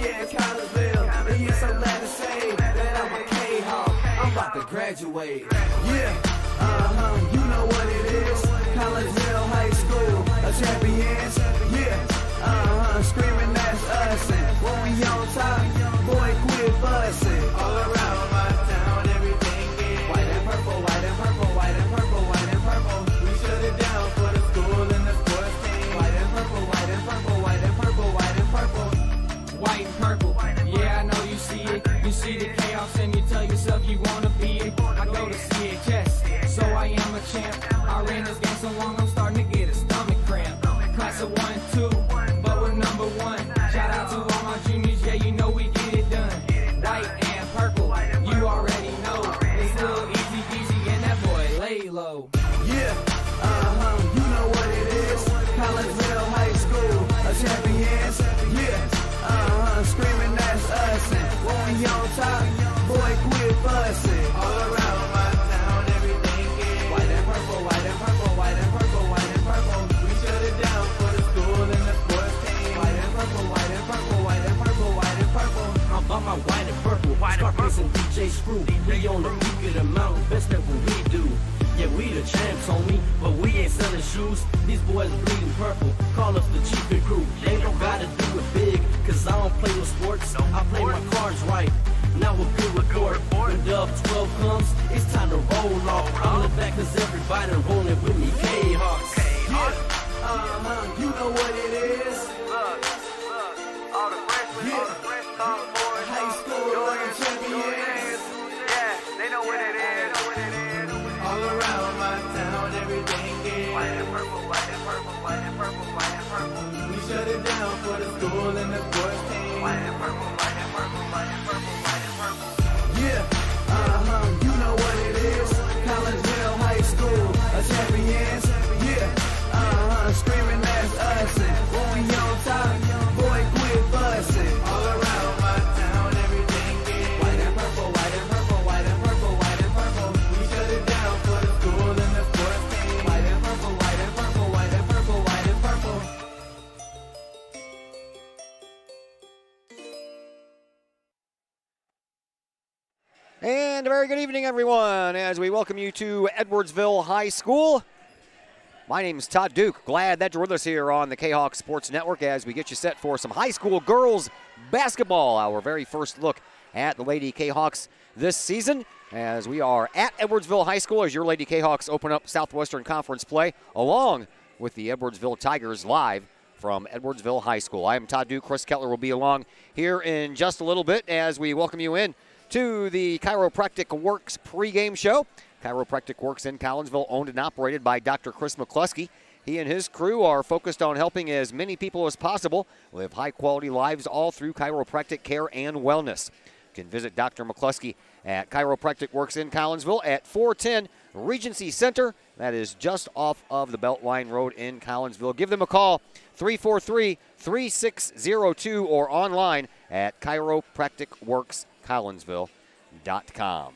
here in Collinsville. And you're so glad to say that I'm a Kahok. I'm about to graduate. Yeah, you know what it is. Collinsville High School, a champions. Yeah, screaming that's us. And when we on top, boy, quit fussing. All around my town, everything is white and purple, white and purple, white and purple, white and purple. We shut it down for the school and the sports team. White and purple, white and purple, white and purple, white and purple. White and purple, yeah, I know you see it. You see the chaos and you tell yourself you wanna be it. I go to CHS, so I am a champ. I ran this game so long, I'm starting to get a stomach cramp. Class of 1 and 2, but we're number 1. Shout out to all my juniors, yeah, you know we get it done. White and purple, you already know. It's little easy peasy and that boy lay low. Yeah, you know what it is. Collinsville High School, a champions. Yeah, screaming that's us. And when we on top, boy, quit fussing. All around my town, everything is white and purple, white and purple, white and purple, white and purple. We shut it down for the school and the sports team. White and purple, white and purple, white and purple, white and purple. I'm about my white and purple, Scarface and DJ Screw. We on the peak of the mountain, best at what we do. Yeah, we the champs, homie, but we ain't selling shoes. These boys bleeding purple, call us the chiefin' crew. They don't gotta do it big, cause I don't play no sports. I play my cards right, now a good report. When Dub 12 comes, it's time to roll off. I'm the back cause everybody rolling with me, Kahawks. Yeah, you know what it is. All the freshmen, High school champions. yeah, they know what it is. All around my town, everything is White and purple, white and purple, white and purple, white and purple. we shut it down for the school and the sports team. White and purple, white and purple, white and purple, white and purple. Yeah, you know what it is. Collinsville High School, a champions. Yeah, screaming that's us. And when we on top, boy, quit fussing. All around my town, everything is white and purple, white and purple, white and purple, white and purple. We shut it down for the school and the sports team. White and purple, white and purple, white and purple, white and purple. And a very good evening, everyone, as we welcome you to Edwardsville High School. My name is Todd Duke. Glad that you're with us here on the Kahok Sports Network as we get you set for some high school girls basketball. Our very first look at the Lady Kahawks this season as we are at Edwardsville High School as your Lady Kahawks open up Southwestern Conference play along with the Edwardsville Tigers live from Edwardsville High School. I am Todd Duke. Chris Kettler will be along here in just a little bit as we welcome you in to the Chiropractic Works pregame show. Chiropractic Works in Collinsville, owned and operated by Dr. Chris McCluskey. He and his crew are focused on helping as many people as possible live high-quality lives all through chiropractic care and wellness. You can visit Dr. McCluskey at Chiropractic Works in Collinsville at 410 Regency Center. That is just off of the Beltline Road in Collinsville. Give them a call, 343-3602, or online at chiropracticworkscollinsville.com.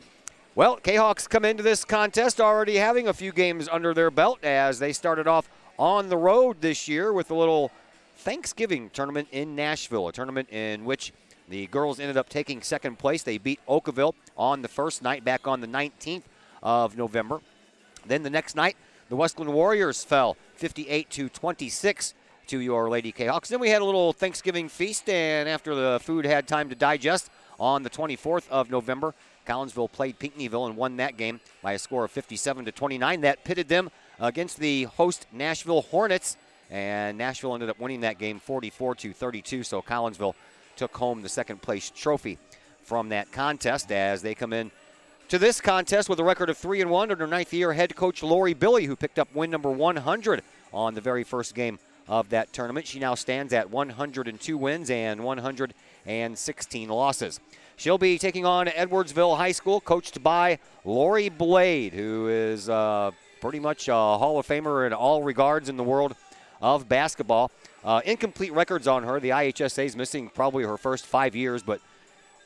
Well, Kahawks come into this contest already having a few games under their belt as they started off on the road this year with a little Thanksgiving tournament in Nashville, a tournament in which the girls ended up taking second place. They beat Oakville on the first night back on the 19th of November. Then the next night, the Westland Warriors fell 58-26 to your Lady Kahawks. Then we had a little Thanksgiving feast, and after the food had time to digest on the 24th of November, Collinsville played Pinckneyville and won that game by a score of 57-29. That pitted them against the host Nashville Hornets, and Nashville ended up winning that game 44-32. So Collinsville took home the second place trophy from that contest as they come in to this contest with a record of 3-1 under ninth-year head coach Lori Billy, who picked up win number 100 on the very first game of that tournament. She now stands at 102 wins and 116 losses. She'll be taking on Edwardsville High School, coached by Lori Blade, who is pretty much a Hall of Famer in all regards in the world of basketball. Incomplete records on her. The IHSA is missing probably her first 5 years, but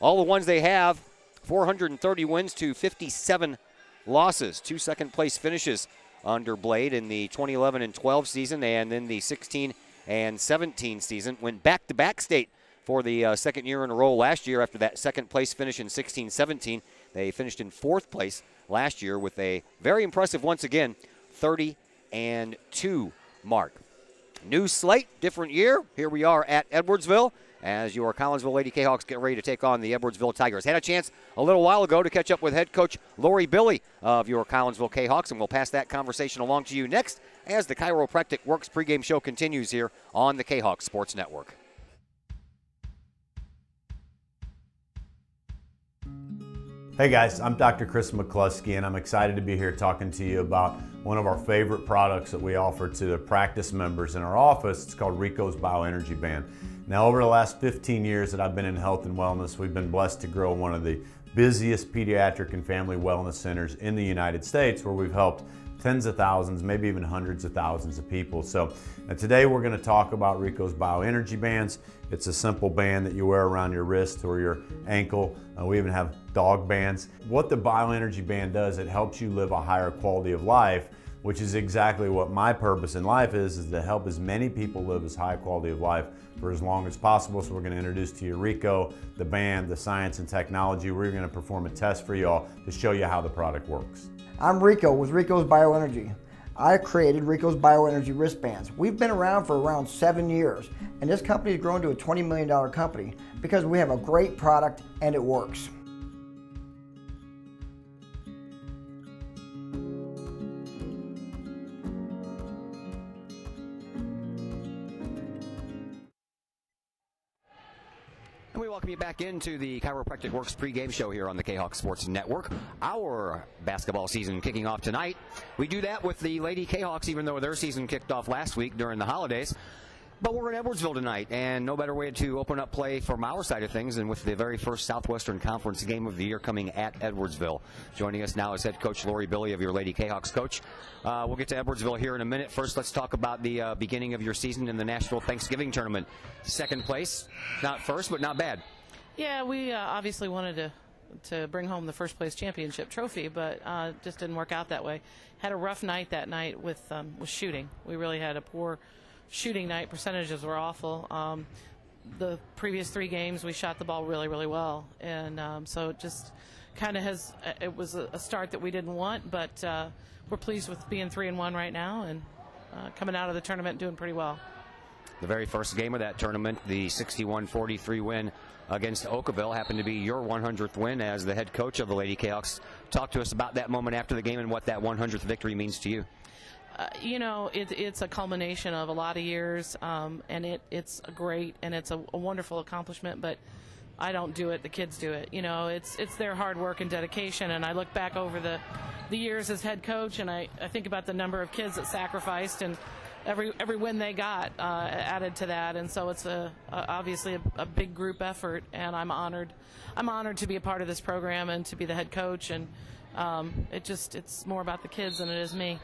all the ones they have, 430 wins to 57 losses. 2 second-place finishes under Blade in the 2011 and 12 season, and then the 16 and 17 season. Went back-to-back state for the second year in a row last year after that second-place finish in 16-17. They finished in fourth place last year with a very impressive, once again, 30-2 mark. New slate, different year. Here we are at Edwardsville as your Collinsville Lady Kahawks get ready to take on the Edwardsville Tigers. Had a chance a little while ago to catch up with head coach Lori Billy of your Collinsville Kahawks, and we'll pass that conversation along to you next as the Chiropractic Works pregame show continues here on the Kahawks Sports Network. Hey guys, I'm Dr. Chris McCluskey, and I'm excited to be here talking to you about one of our favorite products that we offer to the practice members in our office. It's called Rico's Bioenergy Band. Now, over the last 15 years that I've been in health and wellness, we've been blessed to grow one of the busiest pediatric and family wellness centers in the United States, where we've helped tens of thousands, maybe even hundreds of thousands of people. So today we're going to talk about Rico's Bioenergy Bands. It's a simple band that you wear around your wrist or your ankle. We even have dog bands. What the Bioenergy Band does, it helps you live a higher quality of life, which is exactly what my purpose in life is to help as many people live as high quality of life for as long as possible. So we're going to introduce to you Rico, the band, the science and technology. We're going to perform a test for y'all to show you how the product works. I'm Rico with Rico's Bioenergy. I created Rico's Bioenergy wristbands. We've been around for around 7 years, and this company has grown to a $20 million company because we have a great product and it works. And we welcome you back into the Chiropractic Works pregame show here on the Kahawks Sports Network. Our basketball season kicking off tonight. We do that with the Lady Kahawks, even though their season kicked off last week during the holidays. But we're in Edwardsville tonight, and no better way to open up play from our side of things than with the very first Southwestern Conference game of the year coming at Edwardsville. Joining us now is head coach Lori Billy of your Lady Kahawks. Coach, we'll get to Edwardsville here in a minute. First, let's talk about the beginning of your season in the National Thanksgiving Tournament. Second place, not first, but not bad. Yeah, we obviously wanted to bring home the first place championship trophy, but just didn't work out that way. Had a rough night that night with shooting. We really had a poor shooting night. Percentages were awful. The previous 3 games we shot the ball really, really well, and so it just kind of it was a start that we didn't want, but we're pleased with being 3-1 right now and coming out of the tournament doing pretty well. The very first game of that tournament, the 61-43 win against Oakville, happened to be your 100th win as the head coach of the Lady Kahawks. Talk to us about that moment after the game and what that 100th victory means to you. You know, it's a culmination of a lot of years, and it's great and it's a wonderful accomplishment, but I don't do it, the kids do it. You know, it's their hard work and dedication, and I look back over the years as head coach, and I think about the number of kids that sacrificed, and every win they got added to that, and so it's obviously a big group effort, and I'm honored to be a part of this program and to be the head coach, and it's more about the kids than it is me.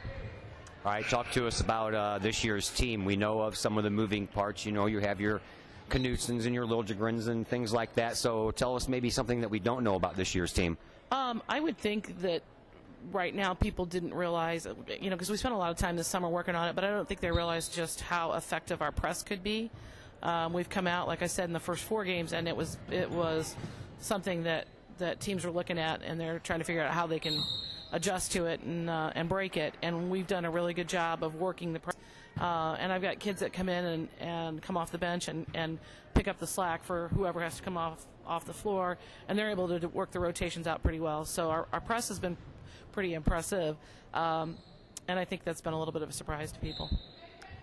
All right, talk to us about this year's team. We know of some of the moving parts. You know, you have your Knutsons and your Liljegrens and things like that. So tell us maybe something that we don't know about this year's team. I would think that right now people didn't realize, you know, because we spent a lot of time this summer working on it, but I don't think they realized just how effective our press could be. We've come out, like I said, in the first 4 games, and it was something that teams were looking at, and they're trying to figure out how they can adjust to it and break it, and we've done a really good job of working the press. And I've got kids that come in and come off the bench and pick up the slack for whoever has to come off the floor, and they're able to work the rotations out pretty well. So our press has been pretty impressive, and I think that's been a little bit of a surprise to people.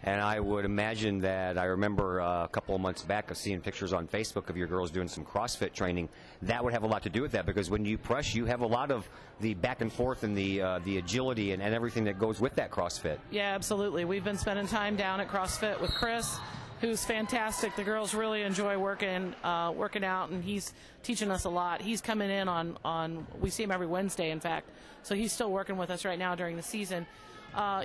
And I would imagine that I remember a couple of months back of seeing pictures on Facebook of your girls doing some CrossFit training. That would have a lot to do with that, because when you press, you have a lot of the back and forth and the agility and everything that goes with that CrossFit. Yeah, absolutely. We've been spending time down at CrossFit with Chris, who's fantastic. The girls really enjoy working out, and he's teaching us a lot. He's coming in on we see him every Wednesday, in fact, so he's still working with us right now during the season.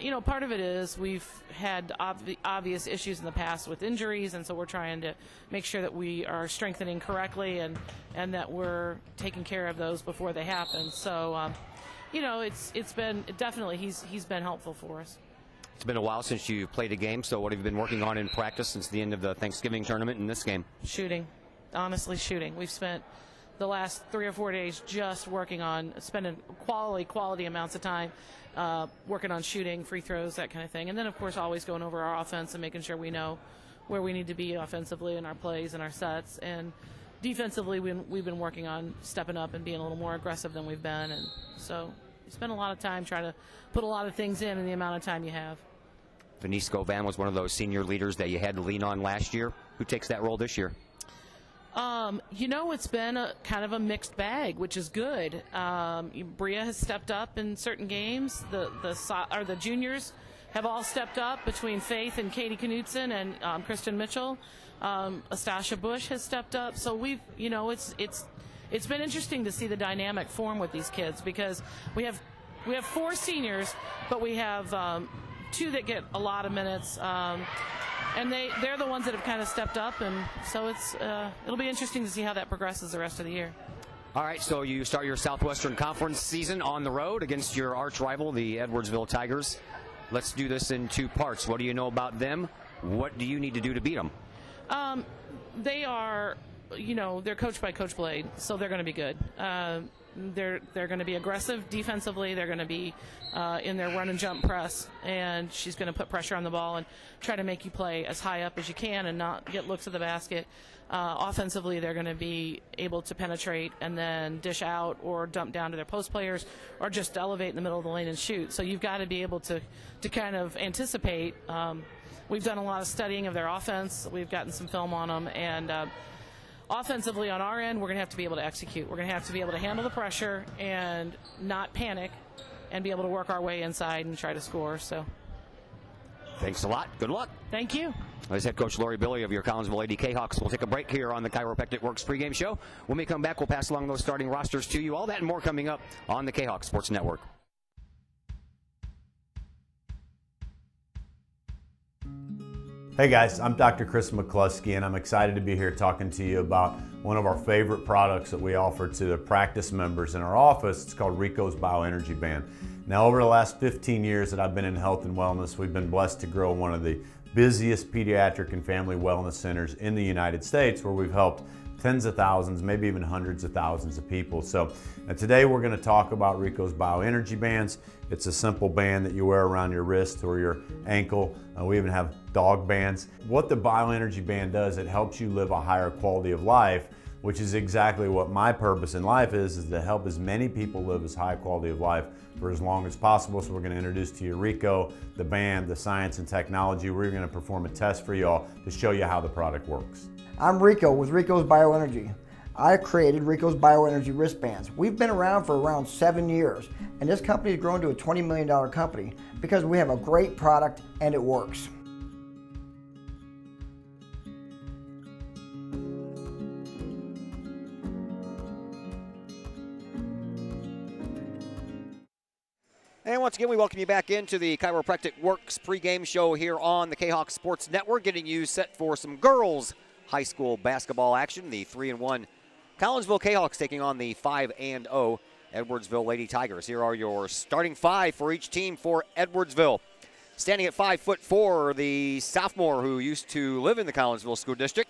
You know, part of it is we've had obvious issues in the past with injuries, and so we're trying to make sure that we are strengthening correctly and that we're taking care of those before they happen. So, you know, it's been definitely he's been helpful for us. It's been a while since you played a game, so what have you been working on in practice since the end of the Thanksgiving tournament in this game? Shooting. honestly shooting. We've spent the last 3 or 4 days just working on spending quality amounts of time working on shooting, free throws, that kind of thing. And then, of course, always going over our offense and making sure we know where we need to be offensively in our plays and our sets. And defensively, we've been working on stepping up and being a little more aggressive than we've been. And so you spend a lot of time trying to put a lot of things in the amount of time you have. Venice Govan was one of those senior leaders that you had to lean on last year. Who takes that role this year? It's been a kind of a mixed bag, which is good. Bria has stepped up in certain games. The juniors have all stepped up between Faith and Katie Knutson and Kristen Mitchell. Astasha Bush has stepped up. So it's been interesting to see the dynamic form with these kids, because we have 4 seniors, but we have 2 that get a lot of minutes. And they're the ones that have kind of stepped up, and so it'll be interesting to see how that progresses the rest of the year. All right, so you start your Southwestern Conference season on the road against your arch rival, the Edwardsville Tigers. Let's do this in 2 parts. What do you know about them? What do you need to do to beat them? They are, they're coached by Coach Blade, so they're going to be good. They're going to be aggressive defensively. They're going to be in their run and jump press, and she's going to put pressure on the ball and try to make you play as high up as you can and not get looks at the basket. Offensively, they're going to be able to penetrate and then dish out or dump down to their post players or just elevate in the middle of the lane and shoot. So you've got to be able to kind of anticipate. We've done a lot of studying of their offense. We've gotten some film on them, and offensively on our end, we're going to have to be able to execute. We're going to have to be able to handle the pressure and not panic and be able to work our way inside and try to score. So, thanks a lot. Good luck. Thank you. As head coach Lori Billy of your Collinsville Lady Kahawks. We'll take a break here on the Chiropractic Works pregame show. When we come back, we'll pass along those starting rosters to you. All that and more coming up on the Kahawks Sports Network. Hey guys, I'm Dr. Chris McCluskey, and I'm excited to be here talking to you about one of our favorite products that we offer to the practice members in our office. It's called Rico's Bioenergy Band. Now, over the last 15 years that I've been in health and wellness, we've been blessed to grow one of the busiest pediatric and family wellness centers in the United States, where we've helped tens of thousands, maybe even hundreds of thousands of people. So today we're going to talk about Rico's Bioenergy Bands. It's a simple band that you wear around your wrist or your ankle. We even have dog bands. What the Bioenergy Band does, it helps you live a higher quality of life, which is exactly what my purpose in life is to help as many people live as high quality of life for as long as possible. So we're going to introduce to you Rico, the band, the science and technology. We're going to perform a test for y'all to show you how the product works. I'm Rico with Rico's Bioenergy. I created Rico's Bioenergy wristbands. We've been around for around 7 years, and this company has grown to a $20 million company because we have a great product and it works. And once again, we welcome you back into the Chiropractic Works pregame show here on the Kahawks Sports Network, getting you set for some girls high school basketball action. The 3-1 Collinsville Kahawks taking on the 5-0 Edwardsville Lady Tigers. Here are your starting 5 for each team for Edwardsville. Standing at 5'4", the sophomore who used to live in the Collinsville School District,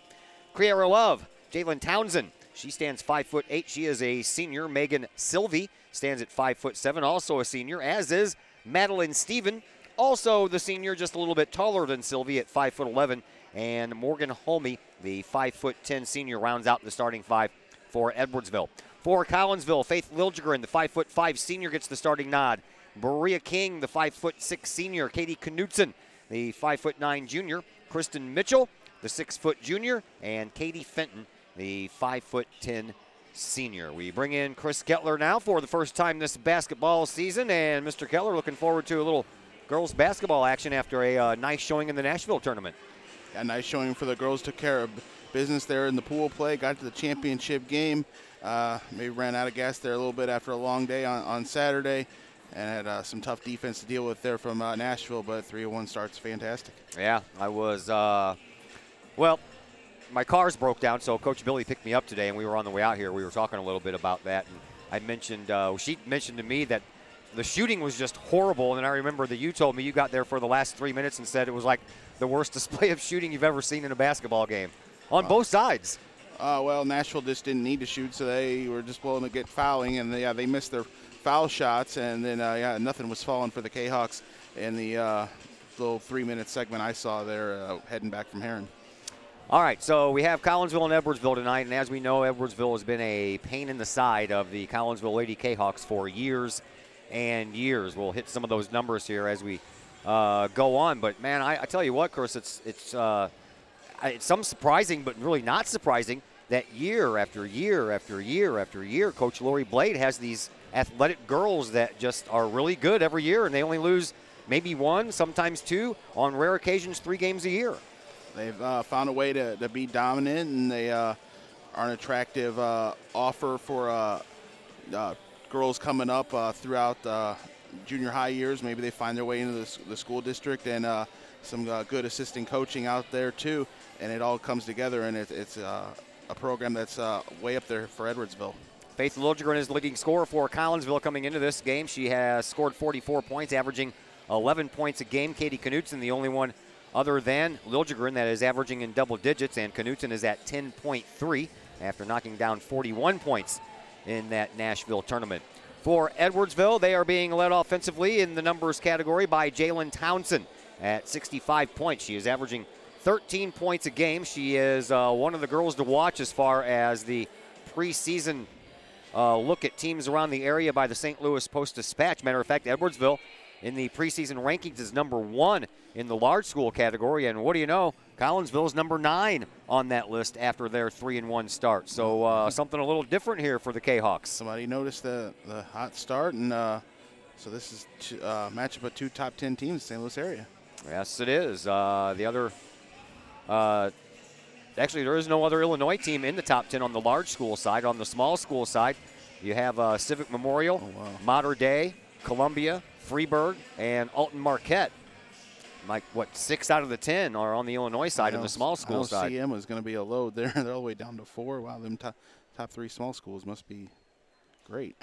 Creara Love. Jalen Townsend, she stands 5'8". She is a senior. Megan Sylvie stands at 5'7", also a senior, as is Madeline Stephen, also the senior, just a little bit taller than Sylvie at 5'11". And Morgan Holme, the 5'10" senior, rounds out the starting 5 for Edwardsville. For Collinsville, Faith Liljegren, the 5'5" senior, gets the starting nod. Maria King, the 5'6" senior. Katie Knutson, the 5'9" junior. Kristen Mitchell, the 6' junior. And Katie Fenton, the 5'10" senior. We bring in Chris Kettler now for the first time this basketball season. And Mr. Kettler, looking forward to a little girls basketball action after a nice showing in the Nashville tournament. A nice showing for the girls. Took care of business there in the pool play. Got to the championship game. Maybe ran out of gas there a little bit after a long day on Saturday, and had some tough defense to deal with there from Nashville. But 3-1 start's fantastic. Yeah, I was. Well, my car's broke down, so Coach Billy picked me up today, and we were on the way out here. We were talking a little bit about that, and I mentioned. She mentioned to me that the shooting was just horrible, and then I remember that you told me you got there for the last 3 minutes and said it was like the worst display of shooting you've ever seen in a basketball game on both sides. Well, Nashville just didn't need to shoot, so they were just willing to get fouling, and they missed their foul shots, and then nothing was falling for the Kahawks in the little 3-minute segment I saw there heading back from Heron. All right, so we have Collinsville and Edwardsville tonight, and as we know, Edwardsville has been a pain in the side of the Collinsville Lady Kahawks for years and years. We'll hit some of those numbers here as we go on, but man, I tell you what, Chris, it's some surprising, but really not surprising that year after year after year after year, Coach Lori Blade has these athletic girls that just are really good every year, and they only lose maybe 1, sometimes 2, on rare occasions 3 games a year. They've found a way to be dominant, and they are an attractive offer for girls coming up throughout junior high years. Maybe they find their way into the school district, and some good assistant coaching out there too, and it all comes together, and it's a program that's way up there for Edwardsville. Faith Liljegren is the leading scorer for Collinsville coming into this game. She has scored 44 points, averaging 11 points a game. Katie Knutson, the only one other than Liljegren that is averaging in double digits, and Knutson is at 10.3 after knocking down 41 points in that Nashville tournament. For Edwardsville, they are being led offensively in the numbers category by Jalen Townsend at 65 points. She is averaging 13 points a game. She is one of the girls to watch as far as the preseason look at teams around the area by the St. Louis Post-Dispatch. Matter of fact, Edwardsville in the preseason rankings is number 1 in the large school category, and what do you know, Collinsville is number 9 on that list after their 3-1 start. So something a little different here for the Kahawks. Somebody noticed the hot start, and so this is a matchup of 2 top 10 teams in the St. Louis area. Yes, it is. The other, actually, there is no other Illinois team in the top 10 on the large school side. On the small school side, you have Civic Memorial, Mater Dei, Columbia, Freeburg, and Alton Marquette. Like, 6 out of the 10 are on the Illinois side of the small school side. LCM is going to be a load there. They're all the way down to 4. Wow, them top 3 small schools must be great.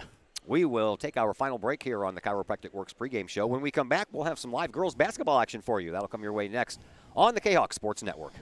We will take our final break here on the Chiropractic Works pregame show. When we come back, we'll have some live girls basketball action for you. That'll come your way next on the Kahawk Sports Network.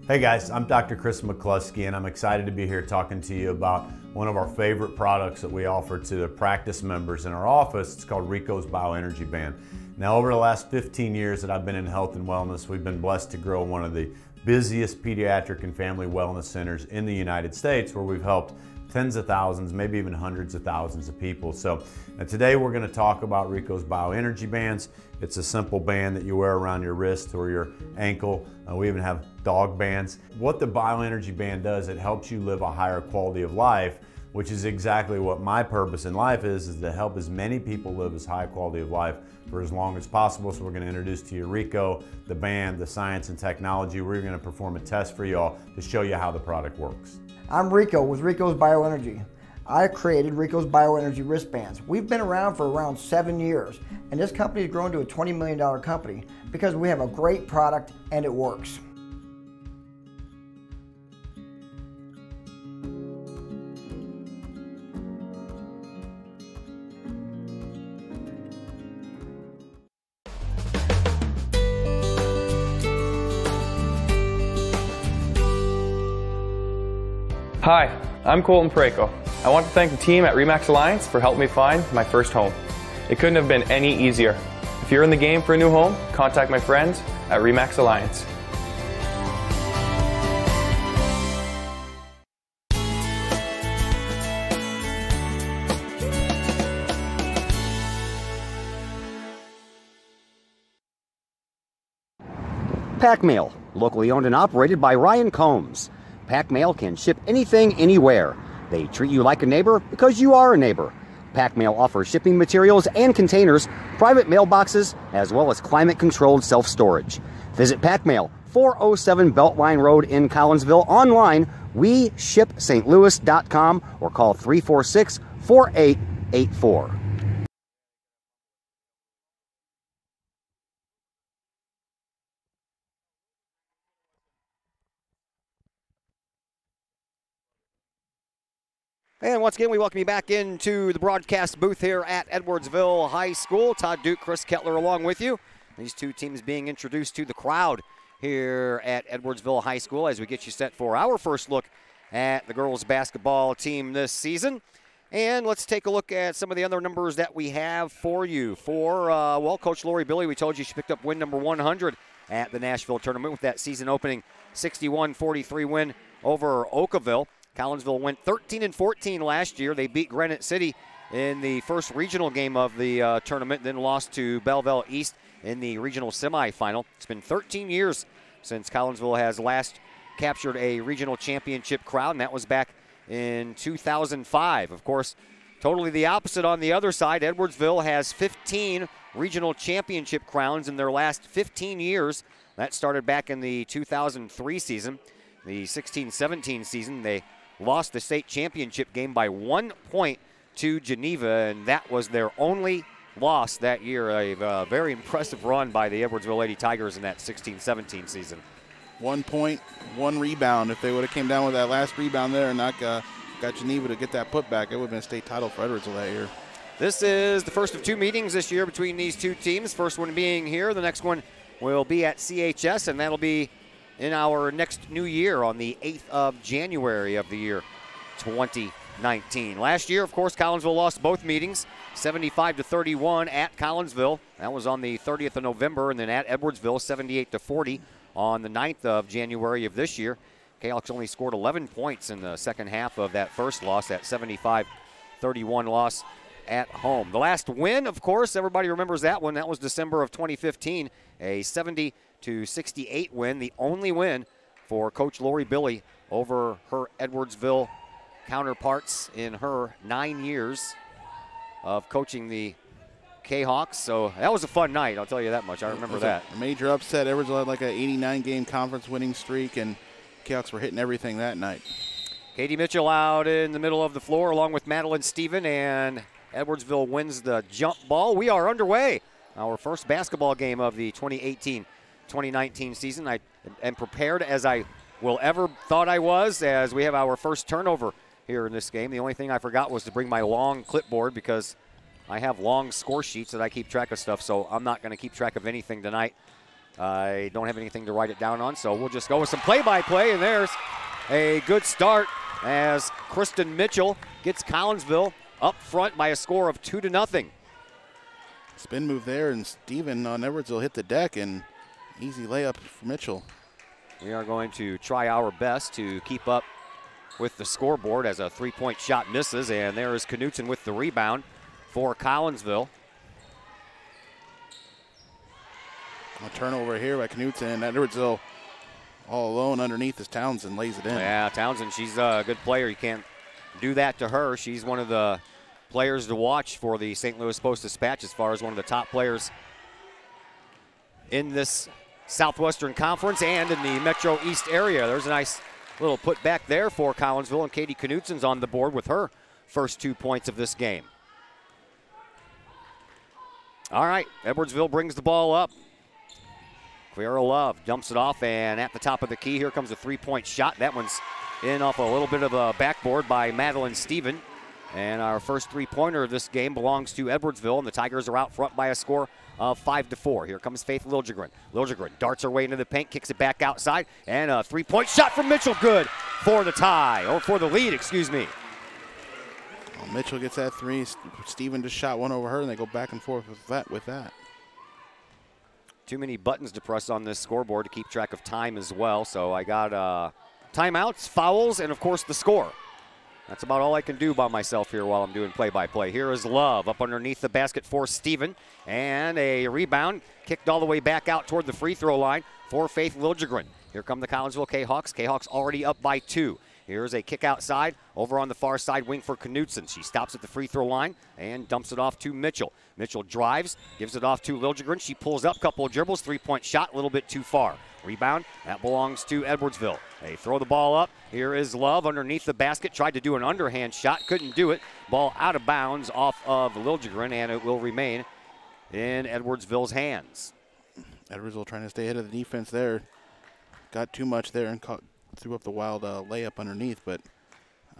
Hey guys, I'm Dr. Chris McCluskey, and I'm excited to be here talking to you about one of our favorite products that we offer to the practice members in our office. It's called Rico's Bioenergy Band. Now, over the last 15 years that I've been in health and wellness, we've been blessed to grow one of the busiest pediatric and family wellness centers in the United States, where we've helped tens of thousands, maybe even hundreds of thousands of people. So today we're going to talk about Rico's Bioenergy Bands. It's a simple band that you wear around your wrist or your ankle. We even have dog bands. What the Bioenergy Band does, it helps you live a higher quality of life, which is exactly what my purpose in life is to help as many people live as high quality of life for as long as possible. So we're going to introduce to you Rico, the band, the science and technology. We're going to perform a test for y'all to show you how the product works. I'm Rico with Rico's Bioenergy. I created Rico's Bioenergy wristbands. We've been around for around 7 years, and this company has grown to a $20 million company because we have a great product and it works. Hi, I'm Colton Pareko. I want to thank the team at RE/MAX Alliance for helping me find my first home. It couldn't have been any easier. If you're in the game for a new home, contact my friends at RE/MAX Alliance. Pack Mail, locally owned and operated by Ryan Combs. Pack Mail can ship anything, anywhere. They treat you like a neighbor because you are a neighbor. Pack Mail offers shipping materials and containers, private mailboxes, as well as climate-controlled self-storage. Visit Pack Mail, 407 Beltline Road in Collinsville. Online, WeShipSt.Louis.com or call 346-4884. And once again, we welcome you back into the broadcast booth here at Edwardsville High School. Todd Duke, Chris Kettler along with you. These two teams being introduced to the crowd here at Edwardsville High School as we get you set for our first look at the girls basketball team this season. And let's take a look at some of the other numbers that we have for you. Well, Coach Lori Billy, we told you she picked up win number 100 at the Nashville tournament with that season opening 61-43 win over Oakville. Collinsville went 13-14 last year. They beat Granite City in the first regional game of the tournament, then lost to Belleville East in the regional semifinal. It's been 13 years since Collinsville has last captured a regional championship crown, and that was back in 2005. Of course, totally the opposite on the other side. Edwardsville has 15 regional championship crowns in their last 15 years. That started back in the 2003 season. The 16-17 season, they lost the state championship game by 1 point to Geneva, and that was their only loss that year. A very impressive run by the Edwardsville Lady Tigers in that 16-17 season. 1 point, 1 rebound. If they would have came down with that last rebound there and not got Geneva to get that putback, it would have been a state title for Edwardsville that year. This is the first of 2 meetings this year between these two teams. First one being here. The next one will be at CHS, and that'll be in our next new year on the 8th of January of the year 2019. Last year, of course, Collinsville lost both meetings, 75-31 at Collinsville. That was on the 30th of November, and then at Edwardsville, 78-40 on the 9th of January of this year. Kahoks only scored 11 points in the second half of that first loss, that 75-31 loss at home. The last win, of course, everybody remembers that one. That was December of 2015, a 70-68 win, the only win for Coach Lori Billy over her Edwardsville counterparts in her 9 years of coaching the Kahawks. So that was a fun night, I'll tell you that much. I remember that. A major upset. Edwardsville had like an 89-game conference winning streak, and Kahawks were hitting everything that night. Katie Mitchell out in the middle of the floor along with Madeline Stephen, and Edwardsville wins the jump ball. We are underway. Our first basketball game of the 2018-2019 season. I am prepared as I will ever thought I was, as we have our first turnover here in this game. The only thing I forgot was to bring my long clipboard, because I have long score sheets that I keep track of stuff, so I'm not going to keep track of anything tonight. I don't have anything to write it down on, so we'll just go with some play-by-play, and there's a good start as Kristen Mitchell gets Collinsville up front by a score of 2-0. Spin move there, and Steven on Edwardsville hit the deck, and easy layup for Mitchell. We are going to try our best to keep up with the scoreboard as a three-point shot misses, and there is Knutson with the rebound for Collinsville. A turnover here by Knutson. Edwardsville all alone underneath as Townsend lays it in. Yeah, Townsend, she's a good player. You can't do that to her. She's one of the players to watch for the St. Louis Post-Dispatch as far as one of the top players in this Southwestern Conference and in the Metro East area. There's a nice little put back there for Collinsville, and Katie Knutson's on the board with her first 2 points of this game. All right, Edwardsville brings the ball up. Clara Love dumps it off, and at the top of the key, here comes a three-point shot. That one's in off a little bit of a backboard by Madeline Stephen. And our first three-pointer of this game belongs to Edwardsville, and the Tigers are out front by a score of 5-4. Here comes Faith Liljegren. Liljegren darts her way into the paint, kicks it back outside, and a three-point shot from Mitchell, good for the tie, or for the lead, excuse me. Well, Mitchell gets that three. Steven just shot one over her, and they go back and forth with that. Too many buttons to press on this scoreboard to keep track of time as well, so I got timeouts, fouls, and of course the score. That's about all I can do by myself here while I'm doing play-by-play. Here is Love up underneath the basket for Steven, and a rebound kicked all the way back out toward the free throw line for Faith Liljegren. Here come the Collinsville Kahawks. Kahawks already up by 2. Here's a kick outside over on the far side wing for Knutson. She stops at the free throw line and dumps it off to Mitchell. Mitchell drives, gives it off to Liljegren. She pulls up, couple of dribbles, three-point shot, a little bit too far. Rebound, that belongs to Edwardsville. They throw the ball up. Here is Love underneath the basket. Tried to do an underhand shot, couldn't do it. Ball out of bounds off of Liljegren, and it will remain in Edwardsville's hands. Edwardsville trying to stay ahead of the defense there. Got too much there and threw up the wild layup underneath, but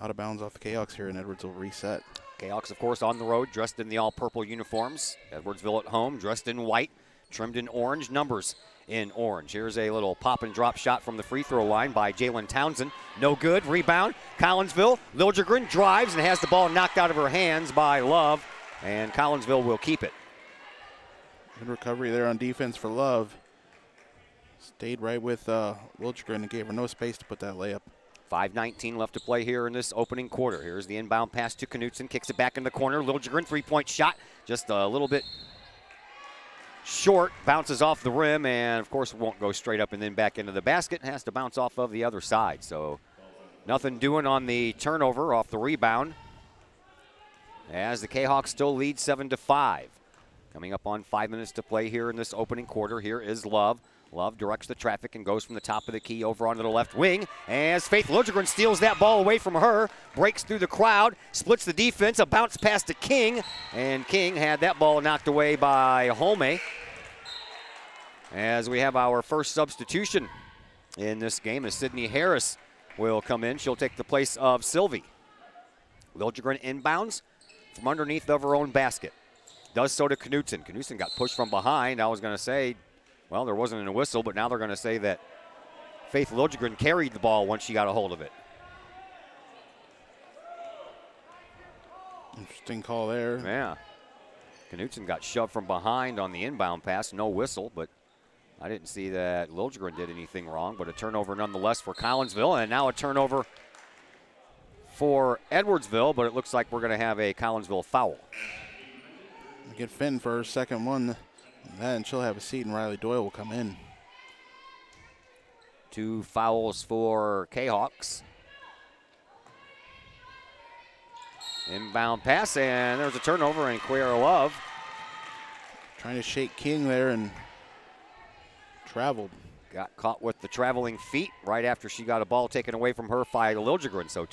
out of bounds off the Kahawks here, and Edwardsville reset. Kahawks, of course, on the road, dressed in the all-purple uniforms. Edwardsville at home, dressed in white. trimmed in orange, numbers in orange. Here's a little pop and drop shot from the free throw line by Jalen Townsend. No good. Rebound. Collinsville. Liljegren drives and has the ball knocked out of her hands by Love, and Collinsville will keep it. Good recovery there on defense for Love. Stayed right with Liljegren and gave her no space to put that layup. 5:19 left to play here in this opening quarter. Here's the inbound pass to Knutson. Kicks it back in the corner. Liljegren, three-point shot. Just a little bit short. Bounces off the rim, and, of course, won't go straight up and then back into the basket. Has to bounce off of the other side. So nothing doing on the turnover off the rebound, as the Kahawks still lead 7-5. Coming up on 5 minutes to play here in this opening quarter. Here is Love. Love directs the traffic and goes from the top of the key over onto the left wing as Faith Liljegren steals that ball away from her, breaks through the crowd, splits the defense, a bounce pass to King, and King had that ball knocked away by Holme. As we have our first substitution in this game, as Sydney Harris will come in. She'll take the place of Sylvie. Liljegren inbounds from underneath of her own basket. Does so to Knutson. Knutson got pushed from behind. I was going to say, well, there wasn't a whistle, but now they're going to say that Faith Liljegren carried the ball once she got a hold of it. Interesting call there. Yeah. Knutson got shoved from behind on the inbound pass. No whistle, but I didn't see that Liljegren did anything wrong, but a turnover nonetheless for Collinsville, and now a turnover for Edwardsville, but it looks like we're going to have a Collinsville foul. Get Finn for her second one. Then she'll have a seat, and Riley Doyle will come in. 2 fouls for Kahawks. Inbound pass, and there's a turnover, and Quiera Love trying to shake King there and traveled. got caught with the traveling feet right after she got a ball taken away from her by Liljegren. So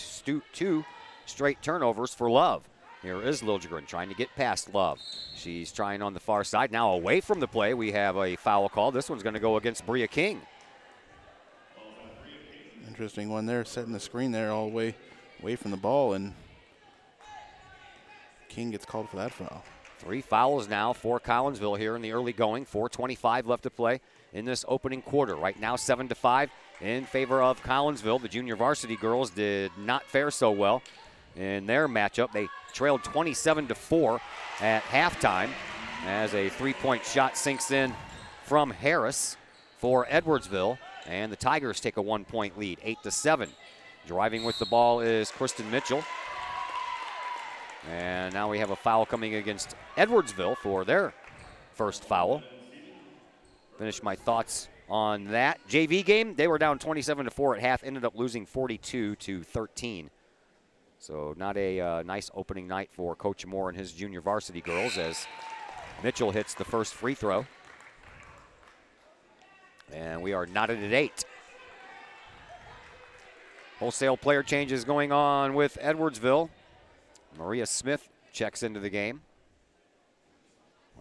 2 straight turnovers for Love. Here is Liljegren trying to get past Love. She's trying on the far side. Now away from the play, we have a foul call. This one's going to go against Bria King. Interesting one there, setting the screen there all the way away from the ball, and King gets called for that foul. 3 fouls now for Collinsville here in the early going. 4:25 left to play in this opening quarter. Right now 7-5 in favor of Collinsville. The junior varsity girls did not fare so well in their matchup. They trailed 27-4 at halftime as a 3-point shot sinks in from Harris for Edwardsville, and the Tigers take a 1-point lead, 8-7. Driving with the ball is Kristen Mitchell. And now we have a foul coming against Edwardsville for their first foul. Finish my thoughts on that. JV game, they were down 27-4 at half, ended up losing 42-13. So not a nice opening night for Coach Moore and his junior varsity girls as Mitchell hits the first free throw. And we are knotted at 8. Wholesale player changes going on with Edwardsville. Maria Smith checks into the game.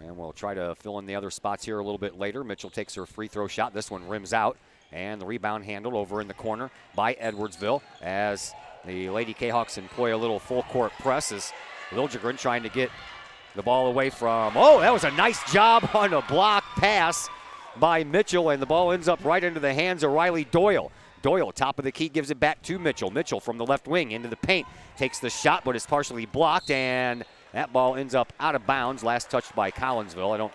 And we'll try to fill in the other spots here a little bit later. Mitchell takes her free throw shot. This one rims out. And the rebound handled over in the corner by Edwardsville as the Lady Kahawks employ a little full court press as Liljegren trying to get the ball away from, oh, that was a nice job on a block pass by Mitchell, and the ball ends up right into the hands of Riley Doyle. Doyle, top of the key, gives it back to Mitchell. Mitchell from the left wing into the paint, takes the shot, but is partially blocked, and that ball ends up out of bounds, last touched by Collinsville. I don't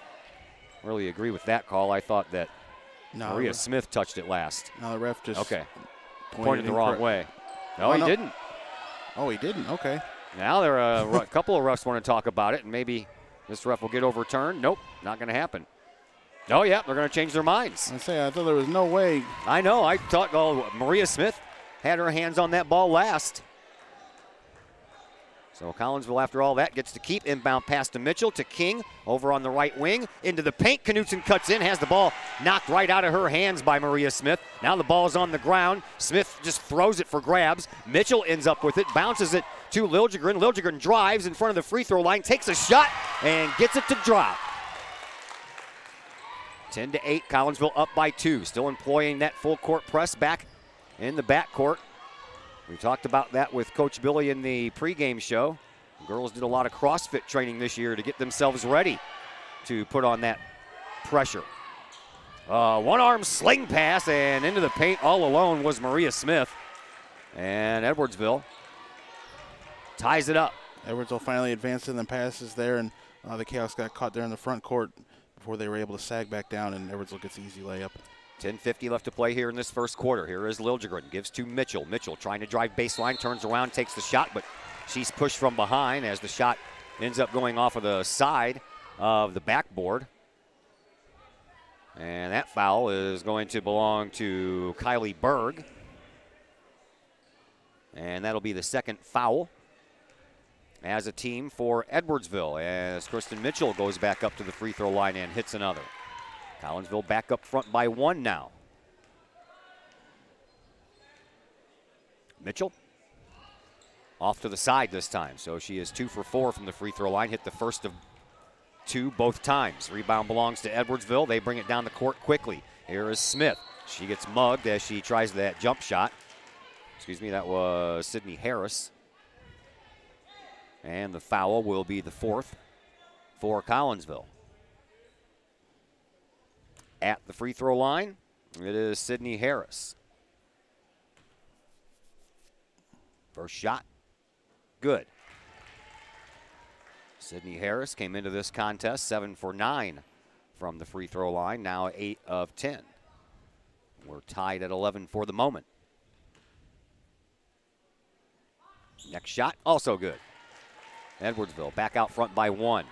really agree with that call. I thought that Maria Smith touched it last. No, the ref just pointed the wrong way. No, he didn't. Oh, he didn't? Okay. Now there are a couple of refs want to talk about it, and maybe this ref will get overturned. Nope, not going to happen. Oh, yeah, they're going to change their minds. I thought there was no way. I know. I thought Maria Smith had her hands on that ball last. So Collinsville, after all that, gets to keep. Inbound pass to Mitchell, to King, over on the right wing, into the paint. Knutson cuts in, has the ball knocked right out of her hands by Maria Smith. Now the ball's on the ground. Smith just throws it for grabs. Mitchell ends up with it, bounces it to Liljegren. Liljegren drives in front of the free throw line, takes a shot, and gets it to drop. 10-8, Collinsville up by 2. Still employing that full court press back in the backcourt. We talked about that with Coach Billy in the pregame show. The girls did a lot of CrossFit training this year to get themselves ready to put on that pressure. One-arm sling pass, and into the paint all alone was Maria Smith. And Edwardsville ties it up. Edwardsville finally advanced in the passes there, and the Kahoks got caught there in the front court before they were able to sag back down, and Edwardsville gets the easy layup. 10:50 left to play here in this first quarter. Here is Liljegren, gives to Mitchell. Mitchell trying to drive baseline, turns around, takes the shot, but she's pushed from behind as the shot ends up going off of the side of the backboard. And that foul is going to belong to Kylie Berg. And that'll be the second foul as a team for Edwardsville, as Kristen Mitchell goes back up to the free throw line and hits another. Collinsville back up front by 1 now. Mitchell off to the side this time, so she is 2 for 4 from the free throw line, hit the first of 2 both times. Rebound belongs to Edwardsville. They bring it down the court quickly. Here is Smith. She gets mugged as she tries that jump shot. Excuse me, that was Sydney Harris. And the foul will be the 4th for Collinsville. At the free throw line, it is Sydney Harris. First shot, good. Sydney Harris came into this contest 7 for 9 from the free throw line, now 8 of 10. We're tied at 11 for the moment. Next shot, also good. Edwardsville back out front by 1.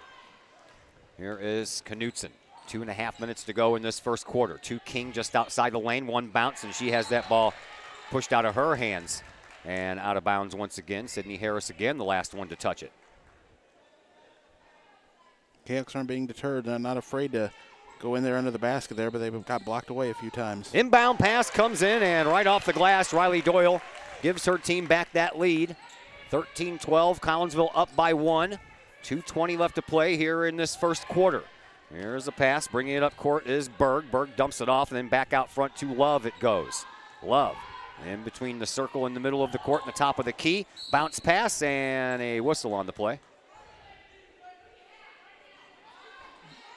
Here is Knutson. 2.5 minutes to go in this first quarter. 2 King just outside the lane, 1 bounce, and she has that ball pushed out of her hands and out of bounds once again. Sydney Harris again, the last one to touch it. Kahoks aren't being deterred. They're not afraid to go in there under the basket there, but they've got blocked away a few times. Inbound pass comes in, and right off the glass, Riley Doyle gives her team back that lead. 13-12, Collinsville up by 1. 2:20 left to play here in this first quarter. Here's a pass, bringing it up court is Berg. Berg dumps it off, and then back out front to Love it goes. Love in between the circle in the middle of the court and the top of the key. Bounce pass and a whistle on the play.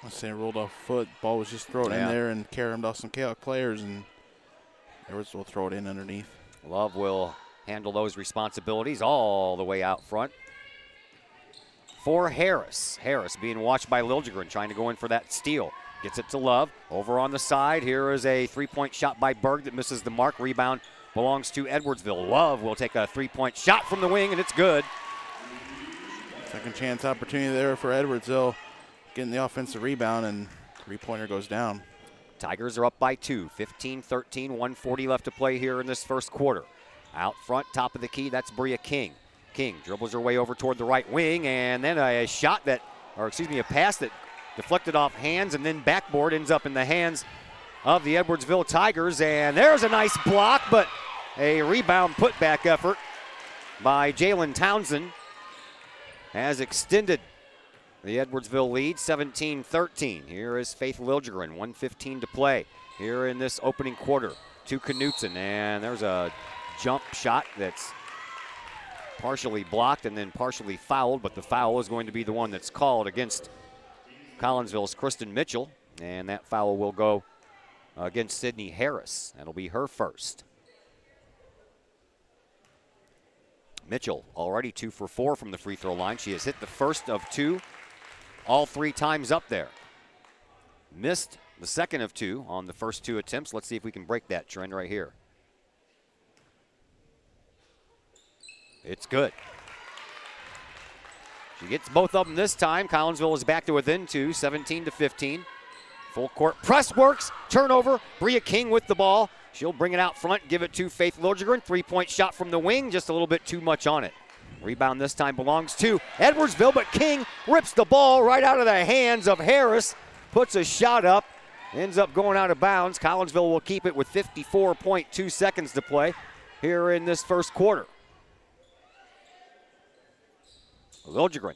I say rolled off foot. Ball was just thrown in there and carried off some Kahok players, and Edwards will throw it in underneath. Love will handle those responsibilities all the way out front for Harris. Harris being watched by Liljegren, trying to go in for that steal. Gets it to Love. Over on the side, here is a 3-point shot by Berg that misses the mark. Rebound belongs to Edwardsville. Love will take a 3-point shot from the wing, and it's good. Second chance opportunity there for Edwardsville, getting the offensive rebound, and 3-pointer goes down. Tigers are up by 2, 15-13, 1:40 left to play here in this first quarter. Out front, top of the key, that's Bria King. King dribbles her way over toward the right wing, and then a pass that deflected off hands and then backboard ends up in the hands of the Edwardsville Tigers. And there's a nice block, but a rebound putback effort by Jalen Townsend has extended the Edwardsville lead, 17-13. Here is Faith Liljegren, 1:15 to play here in this opening quarter to Knutson. And there's a jump shot that's partially blocked and then partially fouled, but the foul is going to be the one that's called against Collinsville's Kristen Mitchell, and that foul will go against Sydney Harris. That'll be her first. Mitchell already 2 for 4 from the free throw line. She has hit the first of 2, all 3 times up there. Missed the second of 2 on the first 2 attempts. Let's see if we can break that trend right here. It's good. She gets both of them this time. Collinsville is back to within 2, 17-15. Full court press works, turnover. Bria King with the ball. She'll bring it out front, give it to Faith Liljegren. 3-point shot from the wing, just a little bit too much on it. Rebound this time belongs to Edwardsville, but King rips the ball right out of the hands of Harris. Puts a shot up, ends up going out of bounds. Collinsville will keep it with 54.2 seconds to play here in this first quarter. Liljegren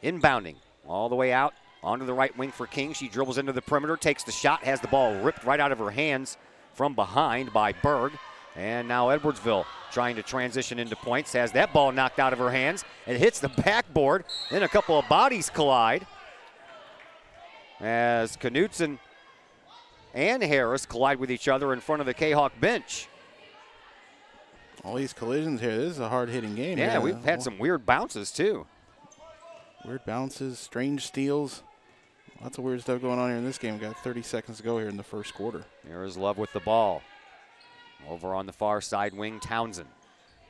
inbounding all the way out onto the right wing for King. She dribbles into the perimeter, takes the shot, has the ball ripped right out of her hands from behind by Berg. And now Edwardsville trying to transition into points, has that ball knocked out of her hands. It hits the backboard, then a couple of bodies collide. as Knutson and Harris collide with each other in front of the Kahok bench. All these collisions here. This is a hard-hitting game. Yeah, here. we've had some weird bounces, too. Weird bounces, strange steals. Lots of weird stuff going on here in this game. We've got 30 seconds to go here in the first quarter. Here is Love with the ball. Over on the far side wing, Townsend.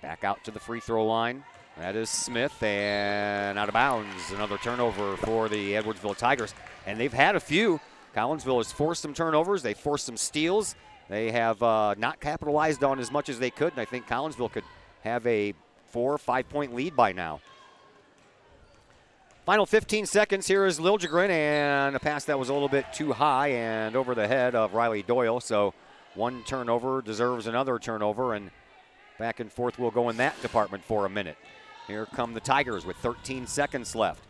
Back out to the free throw line. That is Smith, and out of bounds. Another turnover for the Edwardsville Tigers. And they've had a few. Collinsville has forced some turnovers. They forced some steals. They have not capitalized on as much as they could, and I think Collinsville could have a 4 or 5 point lead by now. Final 15 seconds. Here is Liljegren, and a pass that was a little bit too high and over the head of Riley Doyle. So one turnover deserves another turnover, and back and forth we'll go in that department for a minute. Here come the Tigers with 13 seconds left.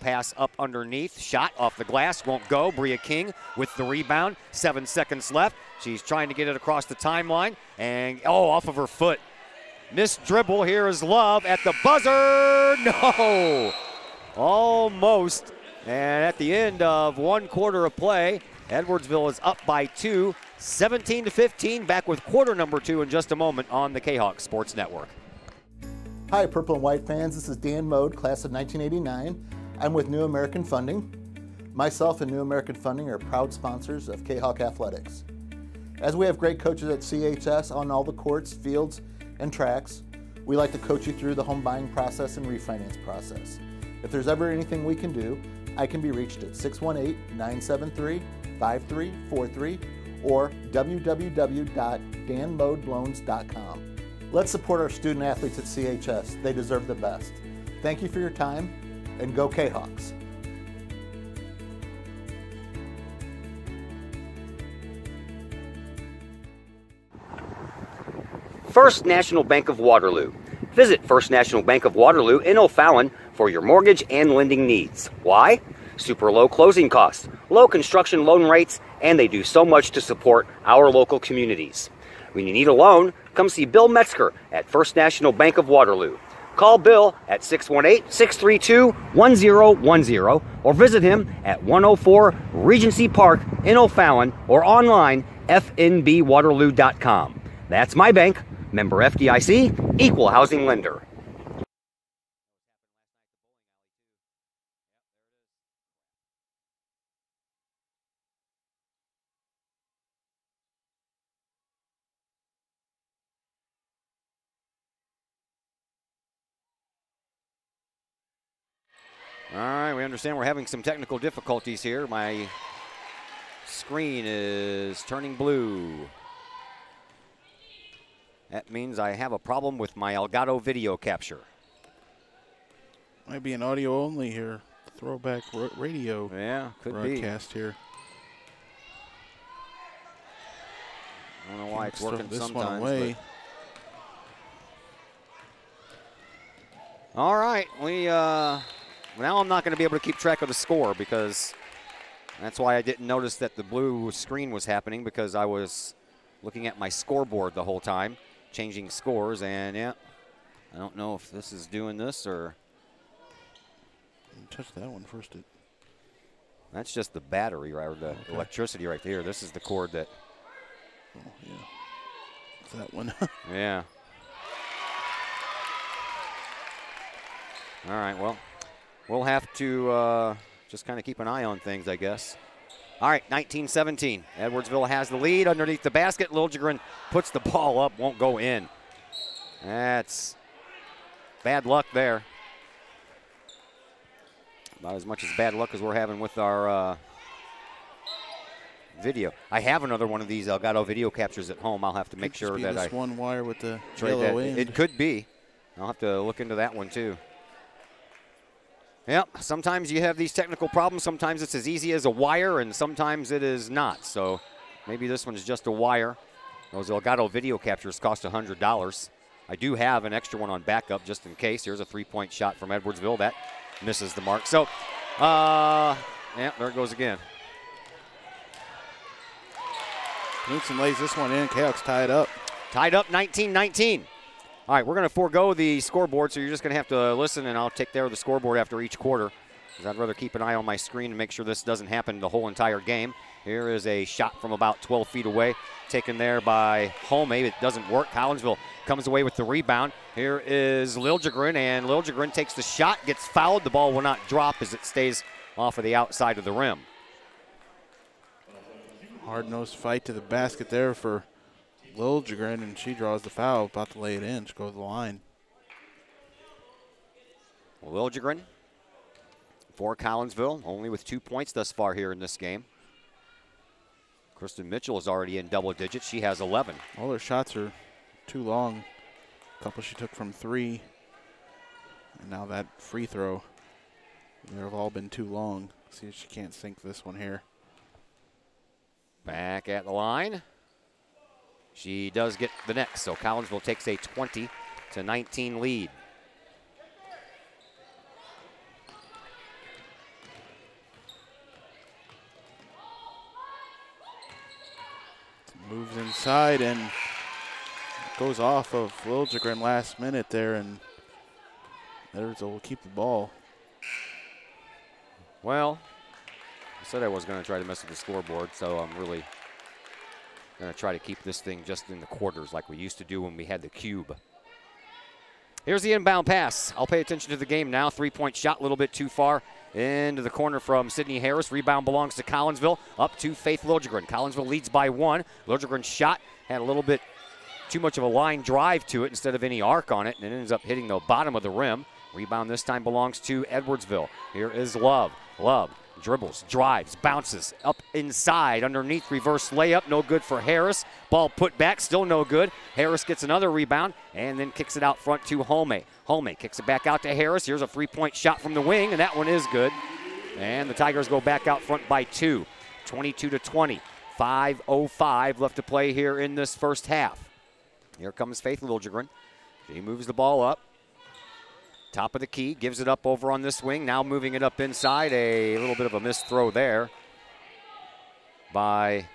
Pass up underneath, shot off the glass, won't go. Bria King with the rebound, 7 seconds left. She's trying to get it across the timeline, and off of her foot. Missed dribble. Here is Love at the buzzer. No! Almost. And at the end of 1 quarter of play, Edwardsville is up by 2, 17-15. Back with quarter number 2 in just a moment on the Kahok Sports Network. Hi, Purple and White fans. This is Dan Mode, class of 1989. I'm with New American Funding. Myself and New American Funding are proud sponsors of Kahok Athletics. As we have great coaches at CHS on all the courts, fields, and tracks, we like to coach you through the home buying process and refinance process. If there's ever anything we can do, I can be reached at 618-973-5343 or www.danmodeloans.com. Let's support our student athletes at CHS. They deserve the best. Thank you for your time, and go Kahawks. First National Bank of Waterloo. Visit First National Bank of Waterloo in O'Fallon for your mortgage and lending needs. Why? Super low closing costs, low construction loan rates, and they do so much to support our local communities. When you need a loan, come see Bill Metzger at First National Bank of Waterloo. Call Bill at 618-632-1010 or visit him at 104 Regency Park in O'Fallon or online fnbwaterloo.com. That's my bank, member FDIC, equal housing lender. All right, we understand we're having some technical difficulties here. My screen is turning blue. That means I have a problem with my Elgato video capture. Might be an audio only here. Throwback radio could broadcast be here. I don't know why it's working this sometimes. one away. All right, now I'm not going to be able to keep track of the score because that's why I didn't notice that the blue screen was happening, because I was looking at my scoreboard the whole time, changing scores, and I don't know if this is doing this or. Touch that one first. That's just the battery, right, or the electricity right there. This is the cord that. Oh, yeah. It's that one. Yeah. All right, well, we'll have to just kind of keep an eye on things, I guess. All right, 19-17. Edwardsville has the lead underneath the basket. Liljegren puts the ball up, won't go in. That's bad luck there. About as much as bad luck as we're having with our video. I have another one of these Elgato video captures at home. I'll have to make sure that this one wire with the yellow end. It could be. I'll have to look into that one too. Yep, sometimes you have these technical problems. Sometimes it's as easy as a wire, and sometimes it is not. So maybe this one is just a wire. Those Elgato video captures cost $100. I do have an extra one on backup just in case. Here's a three-point shot from Edwardsville. That misses the mark. So, there it goes again. Knutson lays this one in. Kahoks tied up. Tied up 19-19. All right, we're going to forego the scoreboard, so you're just going to have to listen, and I'll take care of the scoreboard after each quarter. 'cause I'd rather keep an eye on my screen and make sure this doesn't happen the whole entire game. Here is a shot from about 12 feet away, taken there by Home. It doesn't work. Collinsville comes away with the rebound. Here is Liljegren, and Liljegren takes the shot, gets fouled. The ball will not drop as it stays off of the outside of the rim. Hard-nosed fight to the basket there for Liljegren, and she draws the foul, about to lay it in. She goes to the line. Liljegren for Collinsville, only with 2 points thus far here in this game. Kristen Mitchell is already in double digits. She has 11. All her shots are too long. A couple she took from 3. And now that free throw. They've all been too long. See if she can't sink this one here. Back at the line. She does get the next, so Collinsville takes a 20-19 lead. Moves inside and goes off of Liljegren last minute there, and Edwardsville will keep the ball. Well, I said I was going to try to mess with the scoreboard, so I'm really going to try to keep this thing just in the quarters like we used to do when we had the cube. Here's the inbound pass. I'll pay attention to the game now. 3-point shot, a little bit too far into the corner from Sydney Harris. Rebound belongs to Collinsville. Up to Faith Liljegren. Collinsville leads by 1. Liljegren's shot had a little bit too much of a line drive to it instead of any arc on it, and it ends up hitting the bottom of the rim. Rebound this time belongs to Edwardsville. Here is Love. Love dribbles, drives, bounces up inside, underneath, reverse layup, no good for Harris. Ball put back, still no good. Harris gets another rebound and then kicks it out front to Home. Home kicks it back out to Harris. Here's a 3-point shot from the wing, and that one is good. And the Tigers go back out front by 2, 22-20. 5:05 left to play here in this first half. Here comes Faith Liljegren. She moves the ball up. Top of the key, gives it up over on this wing. Now moving it up inside. A little bit of a missed throw there by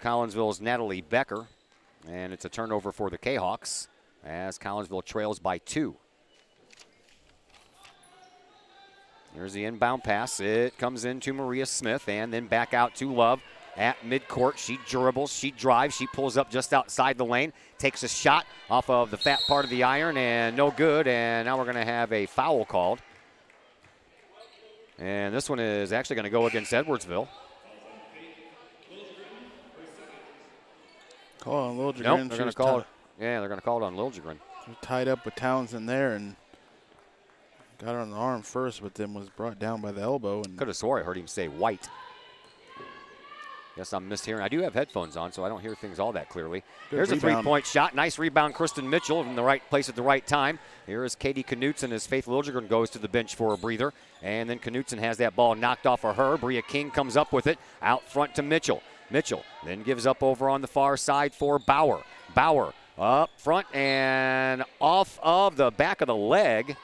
Collinsville's Natalie Becker. And it's a turnover for the Kahawks as Collinsville trails by 2. Here's the inbound pass. It comes into Maria Smith and then back out to Love. At midcourt, she dribbles, she drives, she pulls up just outside the lane, takes a shot off of the fat part of the iron, and no good. And now we're going to have a foul called. And this one is actually going to go against Edwardsville. Call on Liljegren. Nope, they're going to call it. Yeah, they're going to call it on Liljegren. Tied up with Townsend there and got her on the arm first, but then was brought down by the elbow. And could have swore I heard him say white. Guess I'm mishearing. I do have headphones on, so I don't hear things all that clearly. Here's a 3-point shot. Nice rebound, Kristen Mitchell in the right place at the right time. Here is Katie Knutson as Faith Liljegren goes to the bench for a breather. And then Knutson has that ball knocked off of her. Bria King comes up with it out front to Mitchell. Mitchell then gives up over on the far side for Bauer. Bauer up front and off of the back of the leg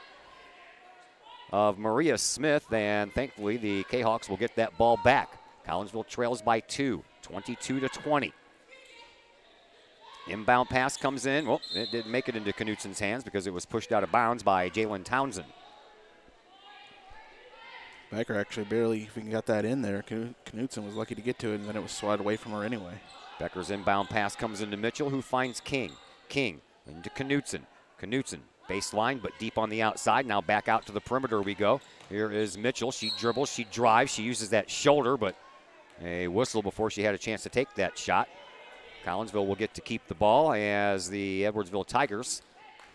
of Maria Smith. And thankfully, the Kahawks will get that ball back. Collinsville trails by 2, 22-20. Inbound pass comes in. Well, it didn't make it into Knutson's hands because it was pushed out of bounds by Jalen Townsend. Becker actually barely even got that in there. Knutson was lucky to get to it, and then it was swatted away from her anyway. Becker's inbound pass comes into Mitchell, who finds King. King into Knutson. Knutson, baseline, but deep on the outside. Now back out to the perimeter we go. Here is Mitchell. She dribbles, she drives, she uses that shoulder, but a whistle before she had a chance to take that shot. Collinsville will get to keep the ball as the Edwardsville Tigers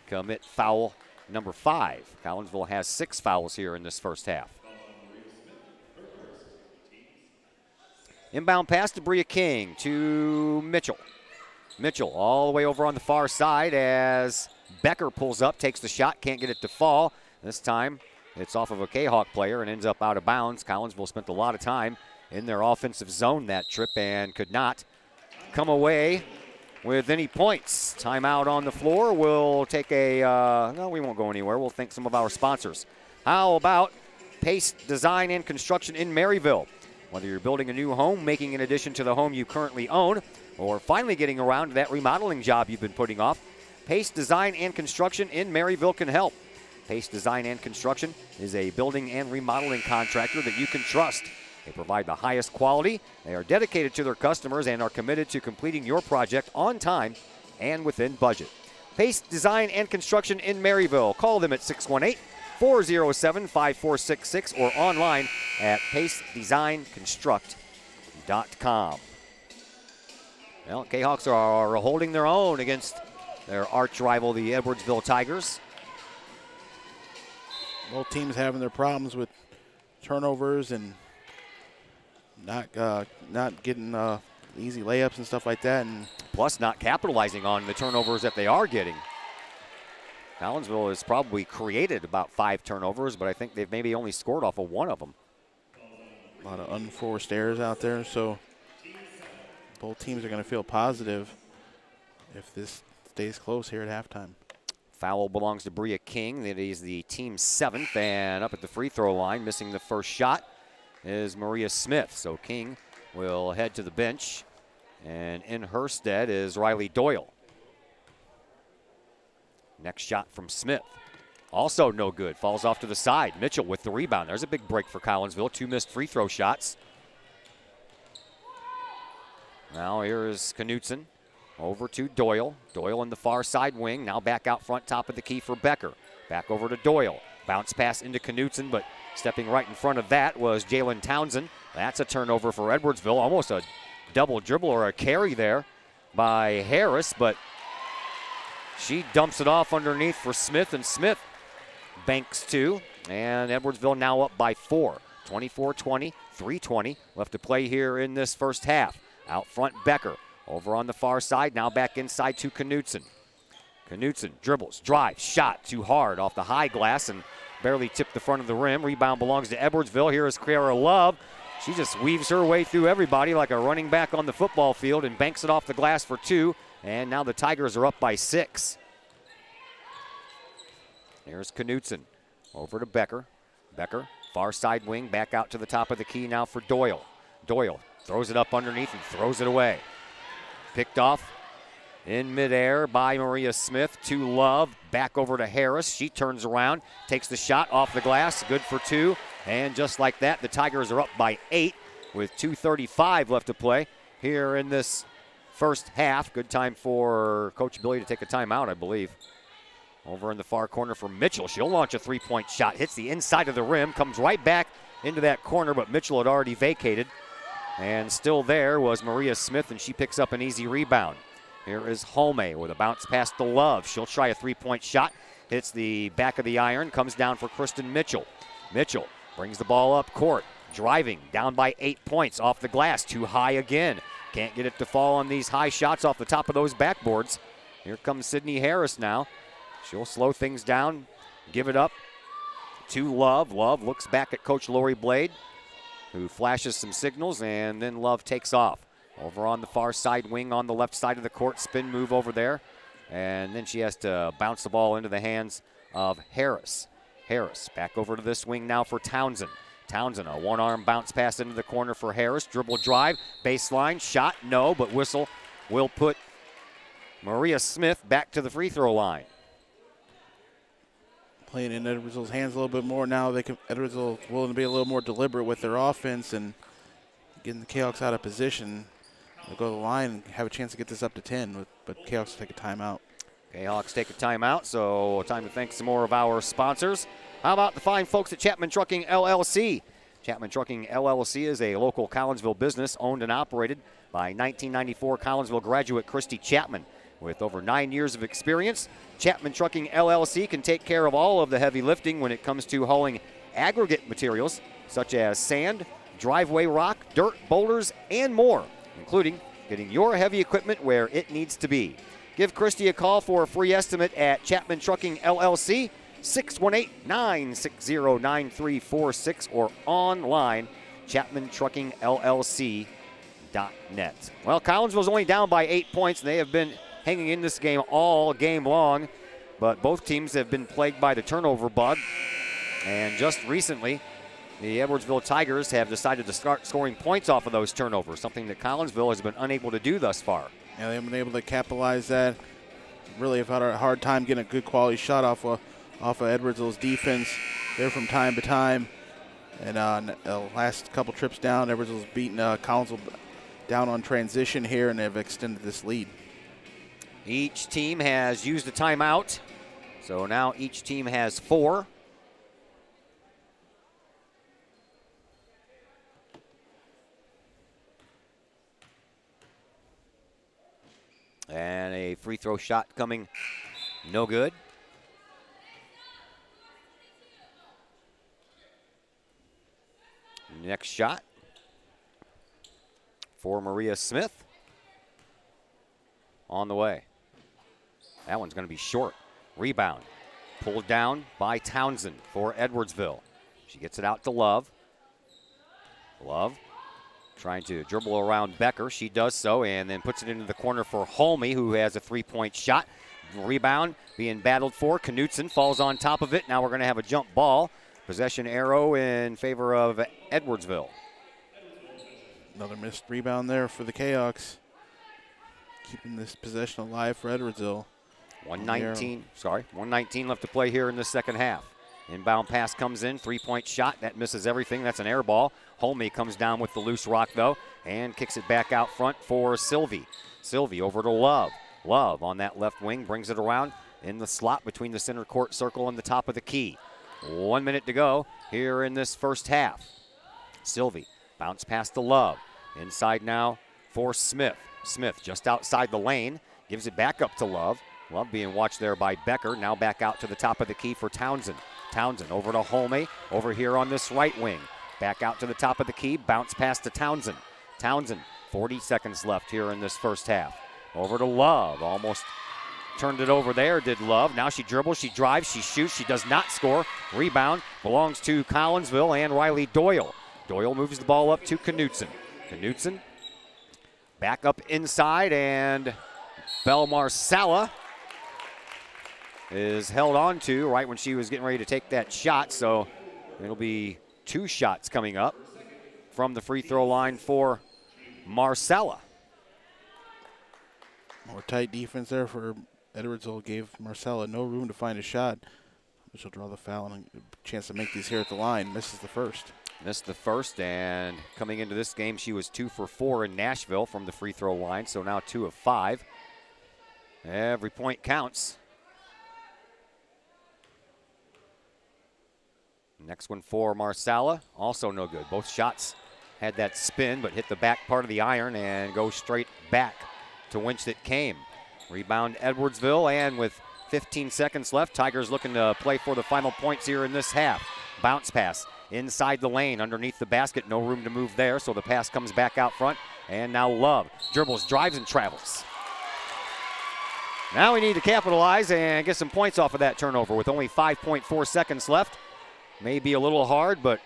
commit foul number 5. Collinsville has 6 fouls here in this first half. Inbound pass to Bria King to Mitchell. Mitchell all the way over on the far side as Becker pulls up, takes the shot, can't get it to fall. This time it's off of a Kahawk player and ends up out of bounds. Collinsville spent a lot of time in their offensive zone that trip and could not come away with any points. Timeout on the floor. We'll take a, no, we won't go anywhere. We'll thank some of our sponsors. How about Pace Design and Construction in Maryville? Whether you're building a new home, making an addition to the home you currently own, or finally getting around to that remodeling job you've been putting off, Pace Design and Construction in Maryville can help. Pace Design and Construction is a building and remodeling contractor that you can trust. They provide the highest quality. They are dedicated to their customers and are committed to completing your project on time and within budget. Pace Design and Construction in Maryville. Call them at 618-407-5466 or online at pacedesignconstruct.com. Well, Kahawks are holding their own against their arch rival, the Edwardsville Tigers. Both teams having their problems with turnovers and not getting easy layups and stuff like that, and plus not capitalizing on the turnovers that they are getting. Collinsville has probably created about 5 turnovers, but I think they've maybe only scored off of 1 of them. A lot of unforced errors out there, so both teams are going to feel positive if this stays close here at halftime. Foul belongs to Bria King. That is the team's 7th, and up at the free throw line, missing the first shot, is Maria Smith. So King will head to the bench, and in her stead is Riley Doyle. Next shot from Smith. Also no good. Falls off to the side. Mitchell with the rebound. There's a big break for Collinsville. 2 missed free throw shots. Now here is Knutson. Over to Doyle. Doyle in the far side wing. Now back out front, top of the key for Becker. Back over to Doyle. Bounce pass into Knutson, but stepping right in front of that was Jalen Townsend. That's a turnover for Edwardsville. Almost a double dribble or a carry there by Harris, but she dumps it off underneath for Smith, and Smith banks 2. And Edwardsville now up by 4. 24-20, 3:20 left to play here in this first half. Out front, Becker. Over on the far side, now back inside to Knutson. Knutson dribbles, drives, shot too hard off the high glass and barely tipped the front of the rim. Rebound belongs to Edwardsville. Here is Kiara Love. She just weaves her way through everybody like a running back on the football field and banks it off the glass for 2. And now the Tigers are up by 6. There's Knutson. Over to Becker. Becker, far side wing, back out to the top of the key now for Doyle. Doyle throws it up underneath and throws it away. Picked off in midair by Maria Smith to Love. Back over to Harris. She turns around, takes the shot off the glass. Good for 2. And just like that, the Tigers are up by 8 with 2:35 left to play here in this first half. Good time for Coach Billy to take a timeout, I believe. Over in the far corner for Mitchell. She'll launch a 3-point shot. Hits the inside of the rim. Comes right back into that corner, but Mitchell had already vacated. And still there was Maria Smith, and she picks up an easy rebound. Here is Holme with a bounce pass to Love. She'll try a 3-point shot. Hits the back of the iron. Comes down for Kristen Mitchell. Mitchell brings the ball up court. Driving. Down by 8 points. Off the glass. Too high again. Can't get it to fall on these high shots off the top of those backboards. Here comes Sydney Harris now. She'll slow things down. Give it up to Love. Love looks back at Coach Lori Blade, who flashes some signals, and then Love takes off. Over on the far side wing on the left side of the court, spin move over there. And then she has to bounce the ball into the hands of Harris. Harris back over to this wing now for Townsend. Townsend, a one-arm bounce pass into the corner for Harris. Dribble drive, baseline, shot, no, but whistle will put Maria Smith back to the free throw line. Playing in Edwardsville's hands a little bit more now. Edwardsville willing to be a little more deliberate with their offense and getting the Kahawks out of position. They'll go to the line and have a chance to get this up to 10, but Kahawks take a timeout. Kahawks take a timeout, so time to thank some more of our sponsors. How about the fine folks at Chapman Trucking LLC? Chapman Trucking LLC is a local Collinsville business owned and operated by 1994 Collinsville graduate Christy Chapman. With over 9 years of experience, Chapman Trucking LLC can take care of all of the heavy lifting when it comes to hauling aggregate materials such as sand, driveway rock, dirt, boulders, and more, including getting your heavy equipment where it needs to be. Give Christy a call for a free estimate at Chapman Trucking LLC, 618-960-9346, or online, chapmantruckingllc.net. Well, Collinsville's only down by 8 points, and they have been hanging in this game all game long, but both teams have been plagued by the turnover bug. And just recently, the Edwardsville Tigers have decided to start scoring points off of those turnovers, something that Collinsville has been unable to do thus far. Yeah, they've been able to capitalize that. Really have had a hard time getting a good quality shot off off of Edwardsville's defense there from time to time. And the last couple trips down, Edwardsville's beaten Collinsville down on transition here, and they've extended this lead. Each team has used a timeout, so now each team has 4. And a free throw shot coming, no good. Next shot for Maria Smith. On the way. That one's going to be short. Rebound. Pulled down by Townsend for Edwardsville. She gets it out to Love. Love trying to dribble around Becker. She does so and then puts it into the corner for Holme, who has a 3-point shot. Rebound being battled for. Knutson falls on top of it. Now we're going to have a jump ball. Possession arrow in favor of Edwardsville. Another missed rebound there for the Kahoks. Keeping this possession alive for Edwardsville. 119 left to play here in the second half. Inbound pass comes in, 3-point shot. That misses everything. That's an air ball. Holme comes down with the loose rock, though, and kicks it back out front for Sylvie. Sylvie over to Love. Love on that left wing brings it around in the slot between the center court circle and the top of the key. 1 minute to go here in this first half. Sylvie bounce pass to Love. Inside now for Smith. Smith just outside the lane. Gives it back up to Love. Love being watched there by Becker. Now back out to the top of the key for Townsend. Townsend over to Holme. Over here on this right wing. Back out to the top of the key. Bounce pass to Townsend. Townsend, 40 seconds left here in this first half. Over to Love. Almost turned it over there, did Love. Now she dribbles, she drives, she shoots. She does not score. Rebound belongs to Collinsville and Riley Doyle. Doyle moves the ball up to Knutson. Knutson back up inside, and Belmar Sala is held on to right when she was getting ready to take that shot. So it'll be 2 shots coming up from the free throw line for Marsala. More tight defense there for Edwardsville. Gave Marcella no room to find a shot. She'll draw the foul and a chance to make these here at the line. Misses the first. Missed the first, and coming into this game, she was 2 for 4 in Nashville from the free throw line, so now 2 of 5. Every point counts. Next one for Marsala, also no good. Both shots had that spin, but hit the back part of the iron and go straight back to whence it came. Rebound Edwardsville, and with 15 seconds left, Tigers looking to play for the final points here in this half. Bounce pass inside the lane underneath the basket. No room to move there, so the pass comes back out front. And now Love dribbles, drives, and travels. Now we need to capitalize and get some points off of that turnover with only 5.4 seconds left. May be a little hard, but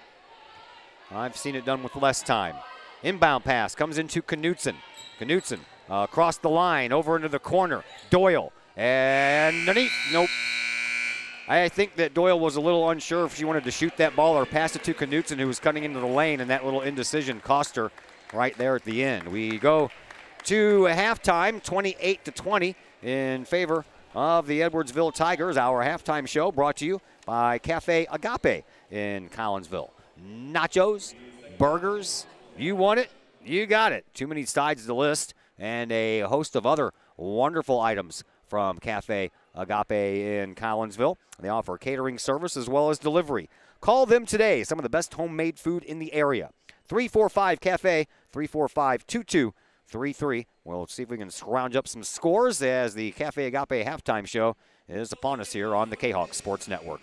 I've seen it done with less time. Inbound pass comes into Knutson. Knutson across the line, over into the corner. Doyle, and underneath, nope. I think that Doyle was a little unsure if she wanted to shoot that ball or pass it to Knutson, who was cutting into the lane, and that little indecision cost her right there at the end. We go to halftime, 28-20 in favor of the Edwardsville Tigers. Our halftime show brought to you by Cafe Agape in Collinsville. Nachos, burgers, you want it, you got it. Too many sides to the list, and a host of other wonderful items from Cafe Agape in Collinsville. They offer catering service as well as delivery. Call them today. Some of the best homemade food in the area. 345 Cafe, 345-2233. We'll see if we can scrounge up some scores as the Cafe Agape halftime show is upon us here on the Kahok Sports Network.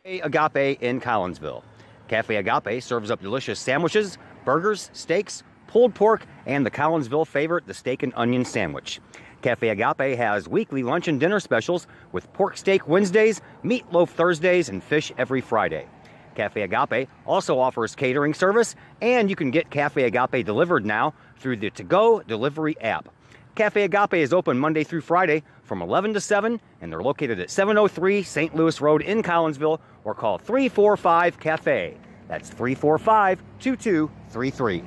Cafe Agape in Collinsville. Cafe Agape serves up delicious sandwiches, burgers, steaks, pulled pork, and the Collinsville favorite, the steak and onion sandwich. Cafe Agape has weekly lunch and dinner specials with pork steak Wednesdays, meatloaf Thursdays, and fish every Friday. Cafe Agape also offers catering service, and you can get Cafe Agape delivered now through the To-Go delivery app. Cafe Agape is open Monday through Friday from 11 to 7, and they're located at 703 St. Louis Road in Collinsville, or call 345-CAFE. That's 345-2233.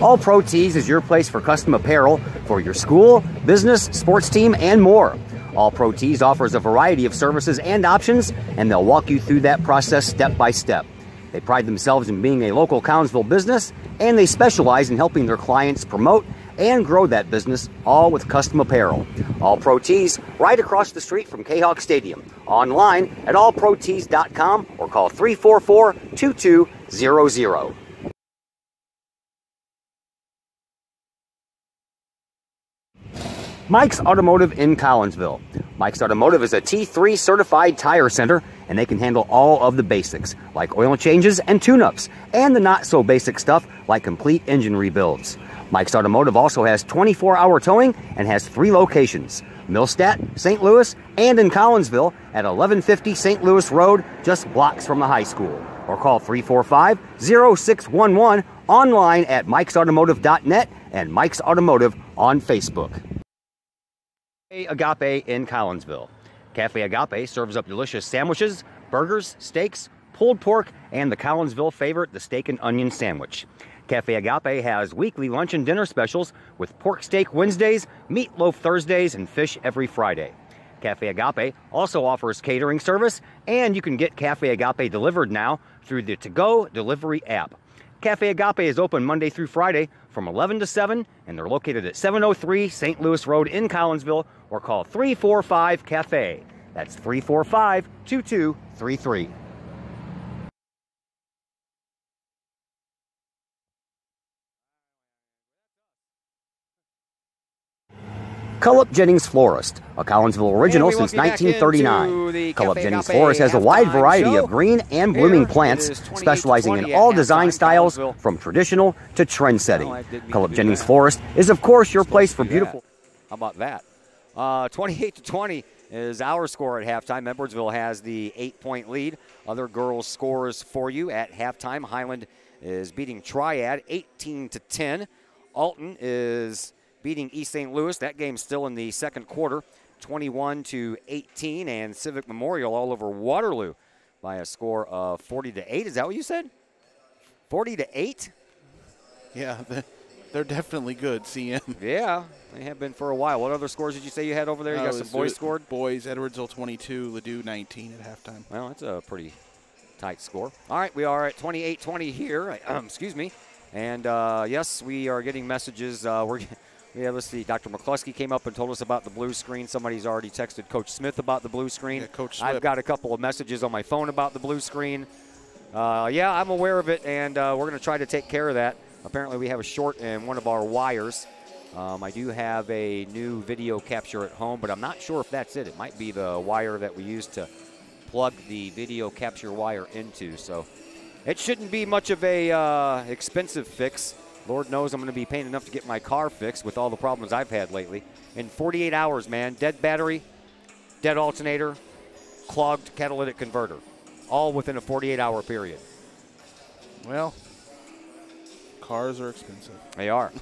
All Pro Tees is your place for custom apparel for your school, business, sports team, and more. All Pro Tees offers a variety of services and options, and they'll walk you through that process step by step. They pride themselves in being a local Collinsville business, and they specialize in helping their clients promote and grow that business, all with custom apparel. All Pro Tees, right across the street from Kahok Stadium. Online at allprotees.com or call 344-2200. Mike's Automotive in Collinsville. Mike's Automotive is a T3 certified tire center, and they can handle all of the basics, like oil changes and tune-ups, and the not-so-basic stuff, like complete engine rebuilds. Mike's Automotive also has 24-hour towing and has 3 locations, Millstadt, St. Louis, and in Collinsville at 1150 St. Louis Road, just blocks from the high school. Or call 345-0611 online at mikesautomotive.net and Mike's Automotive on Facebook. Agape in Collinsville. Cafe Agape serves up delicious sandwiches, burgers, steaks, pulled pork, and the Collinsville favorite, the steak and onion sandwich. Cafe Agape has weekly lunch and dinner specials with pork steak Wednesdays, meatloaf Thursdays, and fish every Friday. Cafe Agape also offers catering service, and you can get Cafe Agape delivered now through the To-Go delivery app. Cafe Agape is open Monday through Friday from 11 to 7, and they're located at 703 St. Louis Road in Collinsville, or call 345-CAFE. That's 345-2233. Cullip Jennings Florist, a Collinsville original since 1939. Cullip Jennings Florist has a wide variety of green and blooming plants, specializing in all design styles from traditional to trend-setting. Cullip Jennings Florist is, of course, your place for beautiful. How about that? 28-20 is our score at halftime. Edwardsville has the 8-point lead. Other girls' scores for you at halftime. Highland is beating Triad 18-10. Alton is beating East St. Louis. That game's still in the second quarter, 21-18, and Civic Memorial all over Waterloo by a score of 40-8. Is that what you said? 40-8? Yeah, they're definitely good, CM. Yeah, they have been for a while. What other scores did you say you had over there? You got some boys scored? Boys, Edwardsville 22, Ladue 19 at halftime. Well, that's a pretty tight score. All right, we are at 28-20 here. Excuse me. And, yes, we are getting messages. Yeah, let's see. Dr. McCluskey came up and told us about the blue screen. Somebody's already texted Coach Smith about the blue screen. Yeah, Coach I've got a couple of messages on my phone about the blue screen. Yeah, I'm aware of it, and we're going to try to take care of that. Apparently, we have a short in one of our wires. I do have a new video capture at home, but I'm not sure if that's it. It might be the wire that we use to plug the video capture wire into. So it shouldn't be much of a expensive fix. Lord knows I'm going to be paying enough to get my car fixed with all the problems I've had lately. In 48 hours, man, dead battery, dead alternator, clogged catalytic converter, all within a 48-hour period. Well, cars are expensive. They are.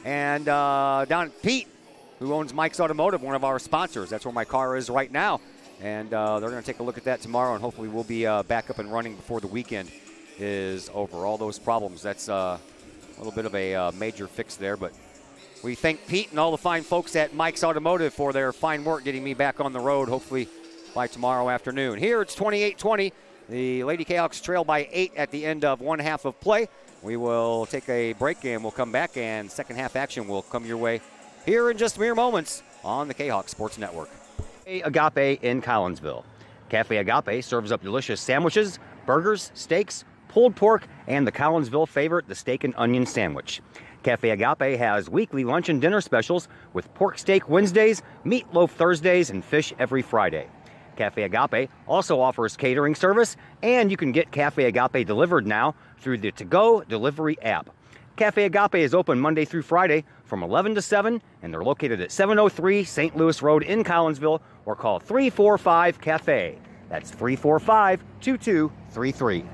And down at Pete, who owns Mike's Automotive, one of our sponsors. That's where my car is right now. And they're going to take a look at that tomorrow, and hopefully we'll be back up and running before the weekend is over. All those problems, that's a little bit of a major fix there, but we thank Pete and all the fine folks at Mike's Automotive for their fine work getting me back on the road, hopefully by tomorrow afternoon. Here it's 28-20. The Lady Kahawks trail by 8 at the end of one half of play. We will take a break and we'll come back, and second half action will come your way here in just mere moments on the Kahawk Sports Network. Agape in Collinsville. Cafe Agape serves up delicious sandwiches, burgers, steaks, pulled pork, and the Collinsville favorite, the steak and onion sandwich. Cafe Agape has weekly lunch and dinner specials with pork steak Wednesdays, meatloaf Thursdays, and fish every Friday. Cafe Agape also offers catering service, and you can get Cafe Agape delivered now through the To-Go delivery app. Cafe Agape is open Monday through Friday from 11 to 7, and they're located at 703 St. Louis Road in Collinsville, or call 345-CAFE. That's 345-2233.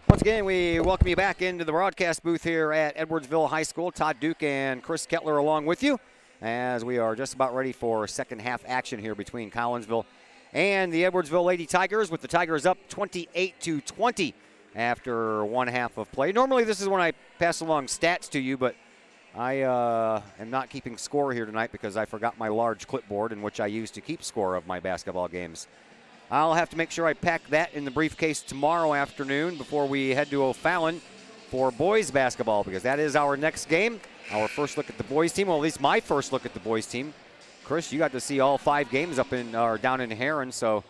Once again, we welcome you back into the broadcast booth here at Edwardsville High School. Todd Duke and Chris Kettler along with you as we are just about ready for second half action here between Collinsville and the Edwardsville Lady Tigers, with the Tigers up 28-20 after one half of play. Normally this is when I pass along stats to you, but I am not keeping score here tonight because I forgot my large clipboard in which I use to keep score of my basketball games. I'll have to make sure I pack that in the briefcase tomorrow afternoon before we head to O'Fallon for boys basketball, because that is our next game. Our first look at the boys team, well, at least my first look at the boys team. Chris, you got to see all 5 games down in Heron, so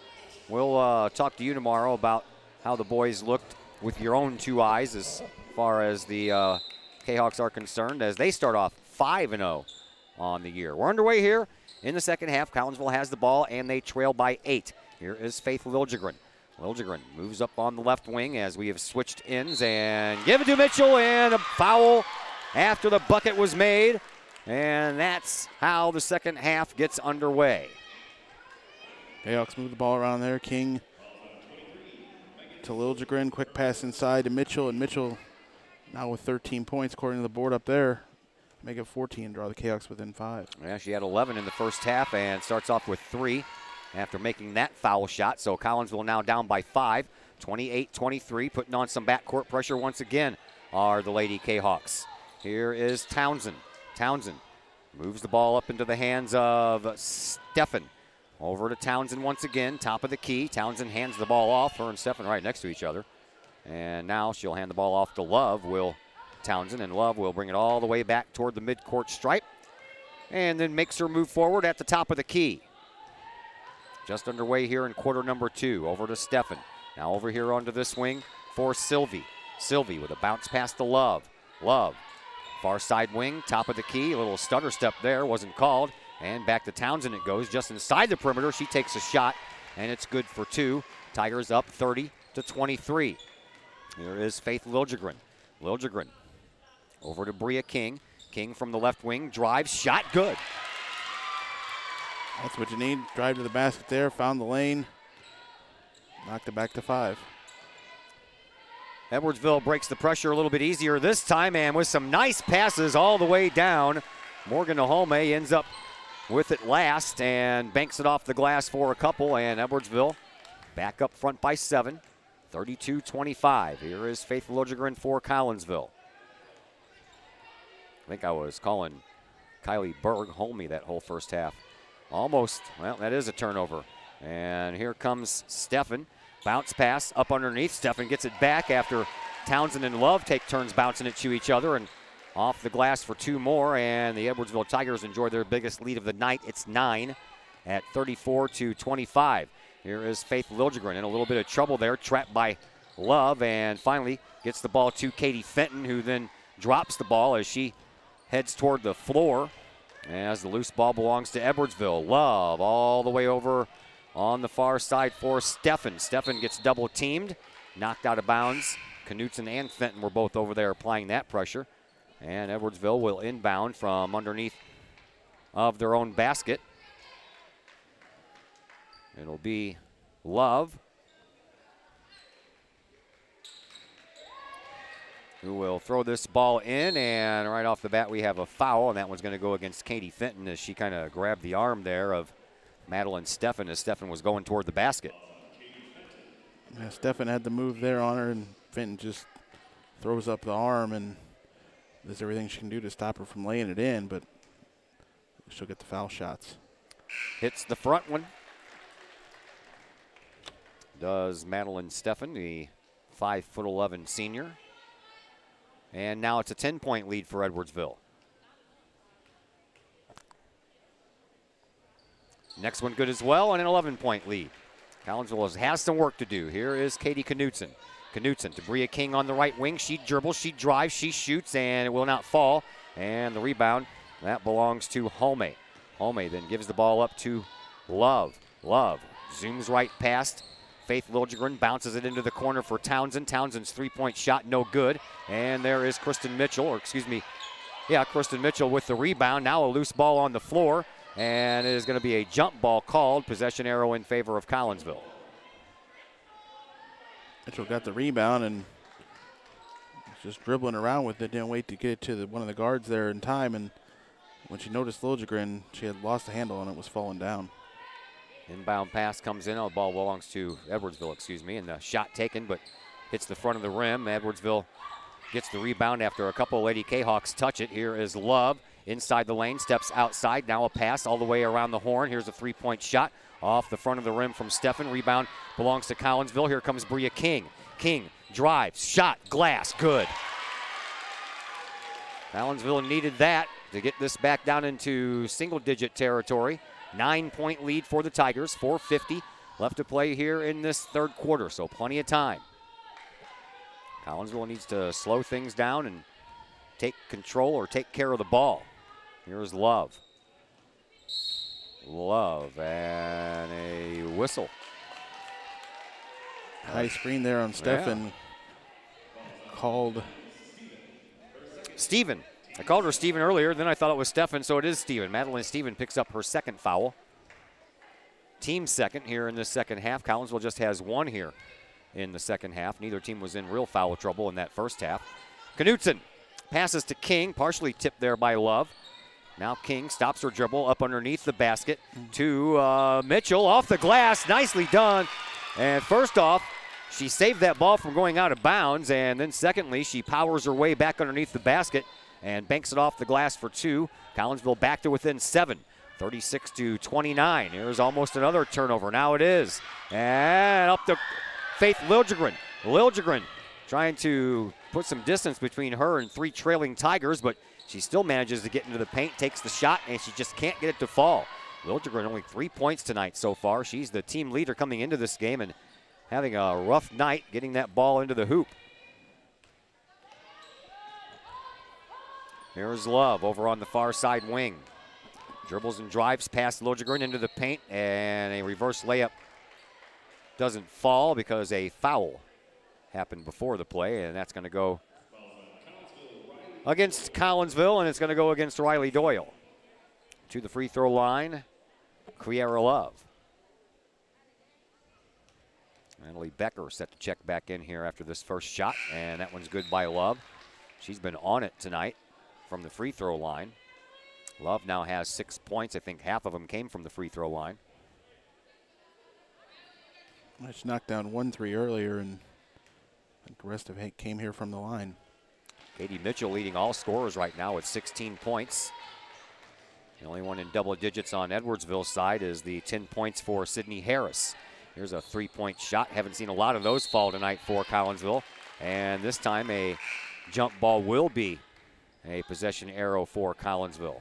we'll talk to you tomorrow about how the boys looked with your own 2 eyes as far as the Kahoks are concerned, as they start off 5-0 on the year. We're underway here in the second half. Collinsville has the ball, and they trail by 8. Here is Faith Liljegren. Liljegren moves up on the left wing as we have switched ends and give it to Mitchell, and a foul after the bucket was made. And that's how the second half gets underway. Kahoks move the ball around there. King to Liljegren. Quick pass inside to Mitchell, and Mitchell now with 13 points according to the board up there. Make it 14, draw the Kahoks within 5. Yeah, she had 11 in the first half and starts off with 3 after making that foul shot. So Collinsville now down by 5, 28-23, putting on some backcourt pressure once again are the Lady Kahawks. Here is Townsend. Townsend moves the ball up into the hands of Steffen. Over to Townsend once again, top of the key. Townsend hands the ball off. Her and Steffen right next to each other. And now she'll hand the ball off to Love, will Townsend, and Love will bring it all the way back toward the midcourt stripe and then makes her move forward at the top of the key. Just underway here in quarter number 2. Over to Steffen. Now over here onto this wing for Sylvie. Sylvie with a bounce pass to Love. Love, far side wing, top of the key. A little stutter step there, wasn't called. And back to Townsend it goes, just inside the perimeter. She takes a shot, and it's good for 2. Tigers up 30-23. Here is Faith Liljegren. Liljegren over to Bria King. King from the left wing, drives, shot, good. That's what you need. Drive to the basket there, found the lane, knocked it back to 5. Edwardsville breaks the pressure a little bit easier this time, and with some nice passes all the way down, Morgan Nahome ends up with it last and banks it off the glass for a couple, and Edwardsville back up front by 7, 32-25. Here is Faith Liljegren for Collinsville. I think I was calling Kylie Berg homie that whole first half. Almost, well, that is a turnover. And here comes Steffen. Bounce pass up underneath. Steffen gets it back after Townsend and Love take turns bouncing it to each other, and off the glass for 2 more. And the Edwardsville Tigers enjoy their biggest lead of the night. It's 9 at 34-25. Here is Faith Liljegren in a little bit of trouble there, trapped by Love, and finally gets the ball to Katie Fenton, who then drops the ball as she heads toward the floor. As the loose ball belongs to Edwardsville. Love all the way over on the far side for Steffen. Steffen gets double teamed, knocked out of bounds. Knutson and Fenton were both over there applying that pressure. And Edwardsville will inbound from underneath of their own basket. It'll be Love, who will throw this ball in, and right off the bat we have a foul, and that one's going to go against Katie Fenton as she kind of grabbed the arm there of Madeline Steffen as Steffen was going toward the basket. Yeah, Steffen had the move there on her, and Fenton just throws up the arm and does everything she can do to stop her from laying it in, but she'll get the foul shots. Hits the front one. Does Madeline Steffen, the 5'11" senior. And now it's a 10-point lead for Edwardsville. Next one good as well, and an 11-point lead. Collinsville has some work to do. Here is Katie Knutson. Knutson to Bria King on the right wing. She dribbles, she drives, she shoots, and it will not fall. And the rebound, that belongs to Home. Home then gives the ball up to Love. Love zooms right past Faith Liljegren, bounces it into the corner for Townsend. Townsend's three-point shot, no good. And there is Kristen Mitchell, Kristen Mitchell with the rebound. Now a loose ball on the floor, and it is going to be a jump ball called. Possession arrow in favor of Collinsville. Mitchell got the rebound and just dribbling around with it, didn't wait to get it to one of the guards there in time, and when she noticed Liljegren, she had lost the handle and it was falling down. Inbound pass comes in. Oh, the ball belongs to Edwardsville, excuse me, and the shot taken, but hits the front of the rim. Edwardsville gets the rebound after a couple of Lady Kahawks touch it. Here is Love inside the lane, steps outside. Now a pass all the way around the horn. Here's a three-point shot off the front of the rim from Steffen. Rebound belongs to Collinsville. Here comes Bria King. King drives, shot, glass, good. Collinsville needed that to get this back down into single-digit territory. 9-point lead for the Tigers, 4:50 left to play here in this third quarter, so plenty of time. Collinsville needs to slow things down and take control or take care of the ball. Here's Love. Love and a whistle. High screen there on Steffen. Yeah. Called Steven. I called her Steven earlier, then I thought it was Steffen, so it is Steven. Madeline Steven picks up her second foul. Team second here in this second half. Collinsville just has one here in the second half. Neither team was in real foul trouble in that first half. Knutson passes to King, partially tipped there by Love. Now King stops her dribble up underneath the basket to Mitchell off the glass. Nicely done. And first off, she saved that ball from going out of bounds, and then secondly, she powers her way back underneath the basket and banks it off the glass for two. Collinsville back to within 7, 36-29. Here's almost another turnover. Now it is. And up to Faith Liljegren. Liljegren trying to put some distance between her and three trailing Tigers, but she still manages to get into the paint, takes the shot, and she just can't get it to fall. Liljegren only 3 points tonight so far. She's the team leader coming into this game and having a rough night getting that ball into the hoop. Here's Love over on the far side wing. Dribbles and drives past Liljegren into the paint, and a reverse layup doesn't fall because a foul happened before the play, and that's going to go against Collinsville, and it's going to go against Riley Doyle. To the free throw line, Kiera Love. Natalie Becker set to check back in here after this first shot, and that one's good by Love. She's been on it tonight from the free throw line. Love now has 6 points. I think half of them came from the free throw line. She knocked down 1-3 earlier, and I think the rest of it came here from the line. Katie Mitchell leading all scorers right now with 16 points. The only one in double digits on Edwardsville's side is the 10 points for Sydney Harris. Here's a three-point shot. Haven't seen a lot of those fall tonight for Collinsville. And this time a jump ball will be a possession arrow for Collinsville.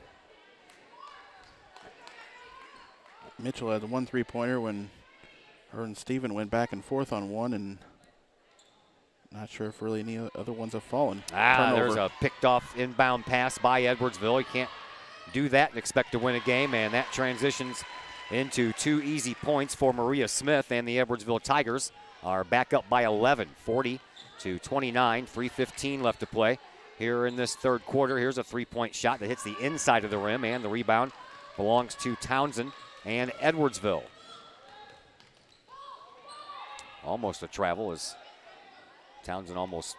Mitchell had the 1 3-pointer when her and Steven went back and forth on one, and not sure if really any other ones have fallen. There's a picked off inbound pass by Edwardsville. You can't do that and expect to win a game, and that transitions into 2 easy points for Maria Smith, and the Edwardsville Tigers are back up by 11, 40-29, 3:15 left to play here in this third quarter. Here's a three-point shot that hits the inside of the rim, and the rebound belongs to Townsend and Edwardsville. Almost a travel as Townsend almost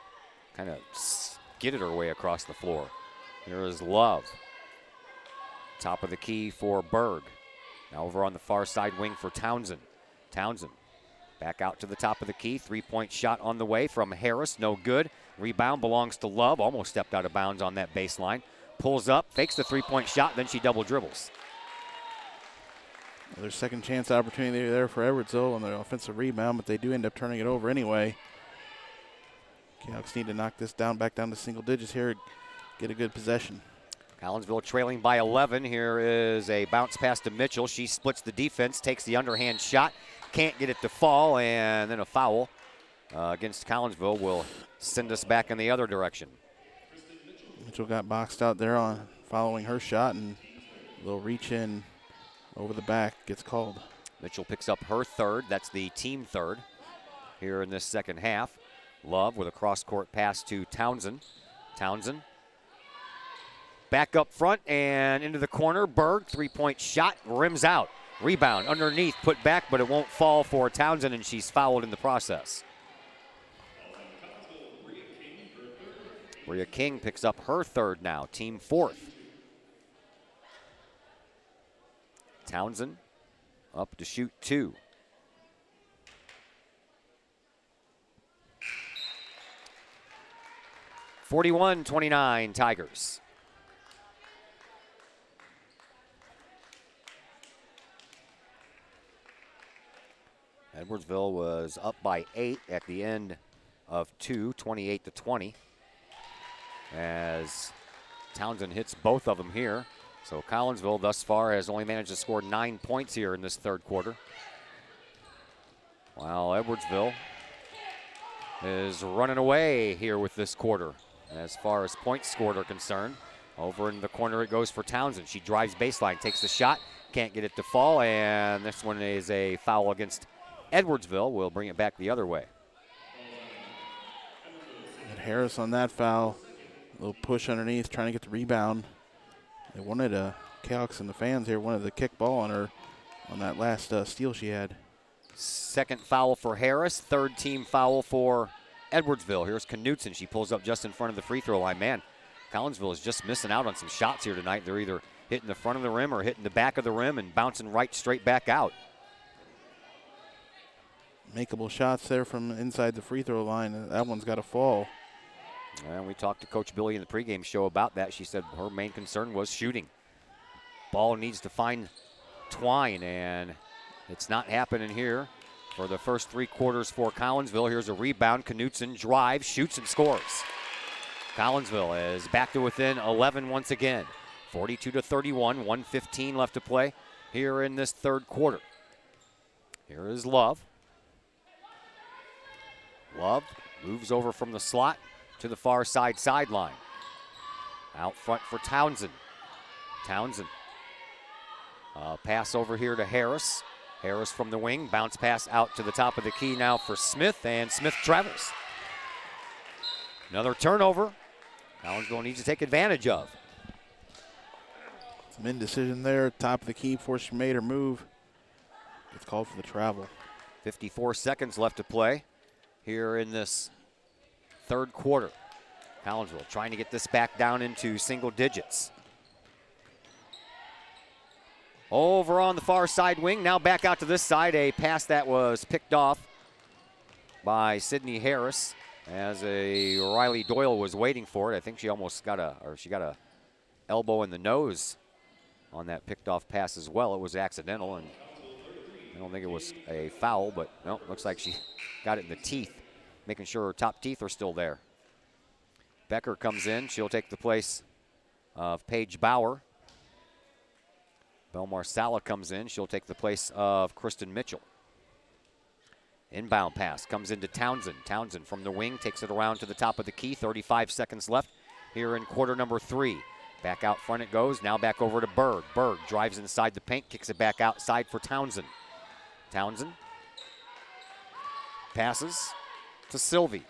kind of skidded her way across the floor. Here is Love. Top of the key for Berg. Now over on the far side wing for Townsend. Townsend back out to the top of the key. Three-point shot on the way from Harris. No good. Rebound belongs to Love. Almost stepped out of bounds on that baseline. Pulls up, fakes the three-point shot, then she double dribbles. Another second chance opportunity there for Edwardsville on the offensive rebound, but they do end up turning it over anyway. Canucks need to knock this down, back down to single digits here, get a good possession. Collinsville trailing by 11. Here is a bounce pass to Mitchell. She splits the defense, takes the underhand shot, can't get it to fall, and then a foul against Collinsville will send us back in the other direction. Mitchell got boxed out there on following her shot, and a little reach in over the back gets called. Mitchell picks up her third. That's the team third here in this second half. Love with a cross-court pass to Townsend. Townsend back up front and into the corner. Berg, three-point shot, rims out. Rebound underneath, put back, but it won't fall for Townsend, and she's fouled in the process. Bria King picks up her third now, team fourth. Townsend up to shoot 2. (41-29) Tigers. Edwardsville was up by 8 at the end of 2, 28-20. As Townsend hits both of them here. So Collinsville thus far has only managed to score 9 points here in this third quarter. While Edwardsville is running away here with this quarter as far as points scored are concerned. Over in the corner it goes for Townsend. She drives baseline, takes the shot, can't get it to fall, and this one is a foul against Edwardsville. Will bring it back the other way. And Harris on that foul. A little push underneath, trying to get the rebound. They wanted Kahoks and the fans here wanted the kick ball on her on that last steal she had. Second foul for Harris, third team foul for Edwardsville. Here's Knutson. She pulls up just in front of the free throw line. Man, Collinsville is just missing out on some shots here tonight. They're either hitting the front of the rim or hitting the back of the rim and bouncing right straight back out. Makeable shots there from inside the free throw line. That one's got to fall. And we talked to Coach Billy in the pregame show about that. She said her main concern was shooting. Ball needs to find Twine, and it's not happening here for the first 3 quarters for Collinsville. Here's a rebound. Knutson drives, shoots, and scores. Collinsville is back to within 11 once again. 42-31, 1:15 left to play here in this third quarter. Here is Love. Love moves over from the slot to the far side sideline. Out front for Townsend. Townsend. Pass over here to Harris. Harris from the wing. Bounce pass out to the top of the key now for Smith, and Smith travels. Another turnover. Collinsville needs to take advantage of. Some indecision there. Top of the key before she made her move. It's called for the travel. 54 seconds left to play here in this third quarter. Collinsville trying to get this back down into single digits. Over on the far side wing, now back out to this side. A pass that was picked off by Sydney Harris as a Riley Doyle was waiting for it. I think she almost got a elbow in the nose on that picked off pass as well. It was accidental, and I don't think it was a foul, but no, looks like she got it in the teeth, making sure her top teeth are still there. Becker comes in. She'll take the place of Paige Bauer. Belmar Sala comes in. She'll take the place of Kristen Mitchell. Inbound pass comes into Townsend. Townsend from the wing takes it around to the top of the key. 35 seconds left here in quarter number 3. Back out front it goes. Now back over to Berg. Berg drives inside the paint, kicks it back outside for Townsend. Townsend passes to Sylvie.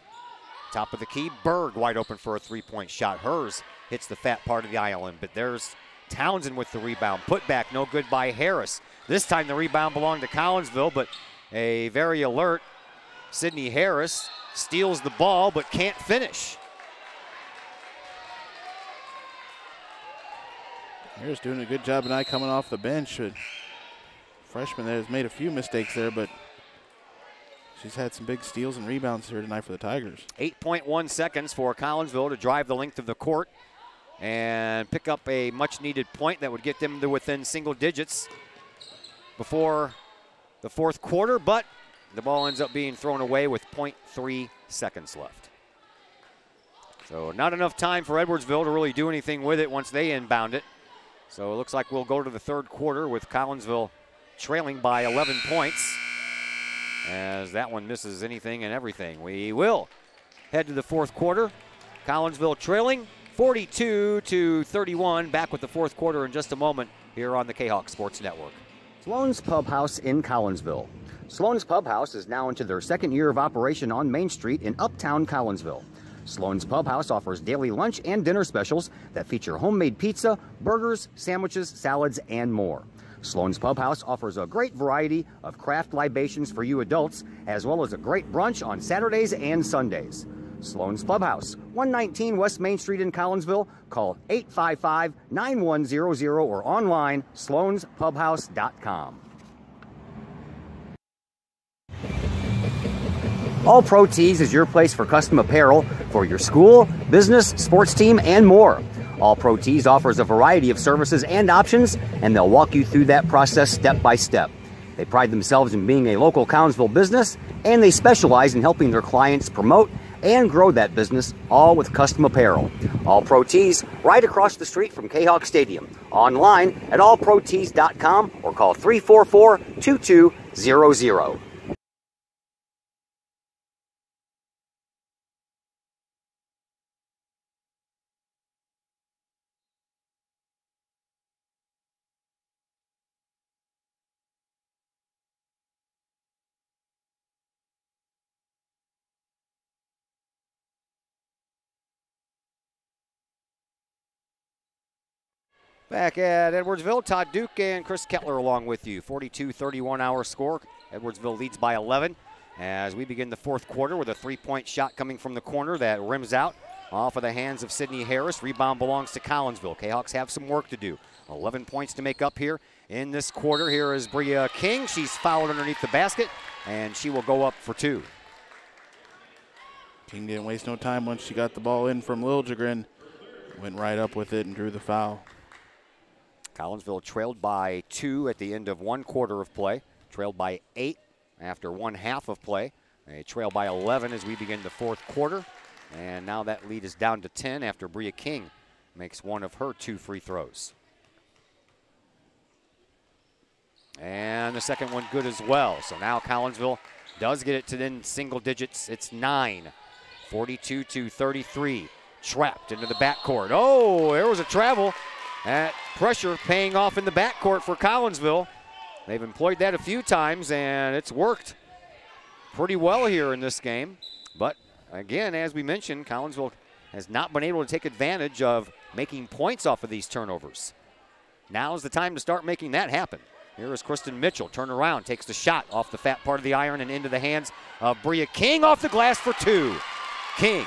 Top of the key, Berg wide open for a 3-point shot. Hers hits the fat part of the island, but there's Townsend with the rebound. Put back, no good by Harris. This time the rebound belonged to Collinsville, but a very alert Sydney Harris steals the ball but can't finish. Harris doing a good job tonight coming off the bench. Freshman there has made a few mistakes there, but she's had some big steals and rebounds here tonight for the Tigers. 8.1 seconds for Collinsville to drive the length of the court and pick up a much-needed point that would get them to within single digits before the fourth quarter, but the ball ends up being thrown away with 0.3 seconds left. So not enough time for Edwardsville to really do anything with it once they inbound it. So it looks like we'll go to the third quarter with Collinsville trailing by 11 points, as that one misses anything and everything. We will head to the fourth quarter. Collinsville trailing 42-31. Back with the fourth quarter in just a moment here on the Kahok Sports Network. Sloan's Pub House in Collinsville. Sloan's Pub House is now into their second year of operation on Main Street in Uptown Collinsville. Sloan's Pub House offers daily lunch and dinner specials that feature homemade pizza, burgers, sandwiches, salads, and more. Sloan's Pub House offers a great variety of craft libations for you adults, as well as a great brunch on Saturdays and Sundays. Sloan's Clubhouse, 119 West Main Street in Collinsville. Call 855-9100 or online, sloanspubhouse.com. All Pro Tees is your place for custom apparel for your school, business, sports team, and more. All Pro Tees offers a variety of services and options, and they'll walk you through that process step by step. They pride themselves in being a local Collinsville business, and they specialize in helping their clients promote and grow that business, all with custom apparel. All Pro Tees, right across the street from Kahok Stadium. Online at allprotees.com or call 344-2200. Back at Edwardsville, Todd Duke and Chris Kettler along with you. 42-31 our score. Edwardsville leads by 11 as we begin the fourth quarter with a three-point shot coming from the corner that rims out off of the hands of Sydney Harris. Rebound belongs to Collinsville. Kahawks have some work to do. 11 points to make up here in this quarter. Here is Bria King. She's fouled underneath the basket, and she will go up for two. King didn't waste no time once she got the ball in from Liljegren. Went right up with it and drew the foul. Collinsville trailed by 2 at the end of one quarter of play. Trailed by 8 after one half of play. They trail by 11 as we begin the fourth quarter. And now that lead is down to 10 after Bria King makes one of her 2 free throws. And the second one good as well. So now Collinsville does get it to then single digits. It's 9. 42-33. Trapped into the backcourt. Oh, there was a travel. That pressure paying off in the backcourt for Collinsville. They've employed that a few times, and it's worked pretty well here in this game. But again, as we mentioned, Collinsville has not been able to take advantage of making points off of these turnovers. Now is the time to start making that happen. Here is Kristen Mitchell. Turn around, takes the shot off the fat part of the iron and into the hands of Bria King off the glass for 2. King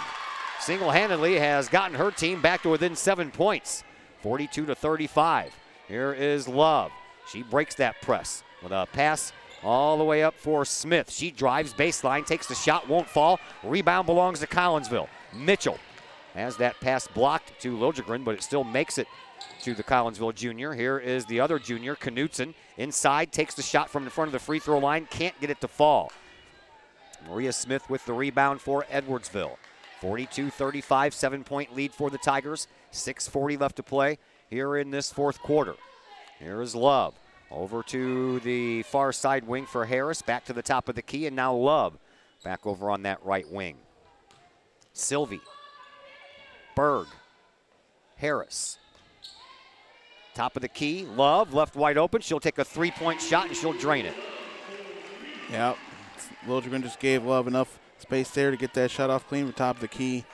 single-handedly has gotten her team back to within 7 points. 42-35. Here is Love. She breaks that press with a pass all the way up for Smith. She drives baseline, takes the shot, won't fall. Rebound belongs to Collinsville. Mitchell has that pass blocked to Liljegren, but it still makes it to the Collinsville junior. Here is the other junior, Knutson. Inside, takes the shot from the front of the free throw line, can't get it to fall. Maria Smith with the rebound for Edwardsville. 42-35, 7-point lead for the Tigers. 6:40 left to play here in this fourth quarter. Here is Love. Over to the far side wing for Harris. Back to the top of the key, and now Love back over on that right wing. Sylvie. Berg. Harris. Top of the key. Love left wide open. She'll take a three-point shot, and she'll drain it. Yeah, Liljegren just gave Love enough space there to get that shot off clean from top of the key.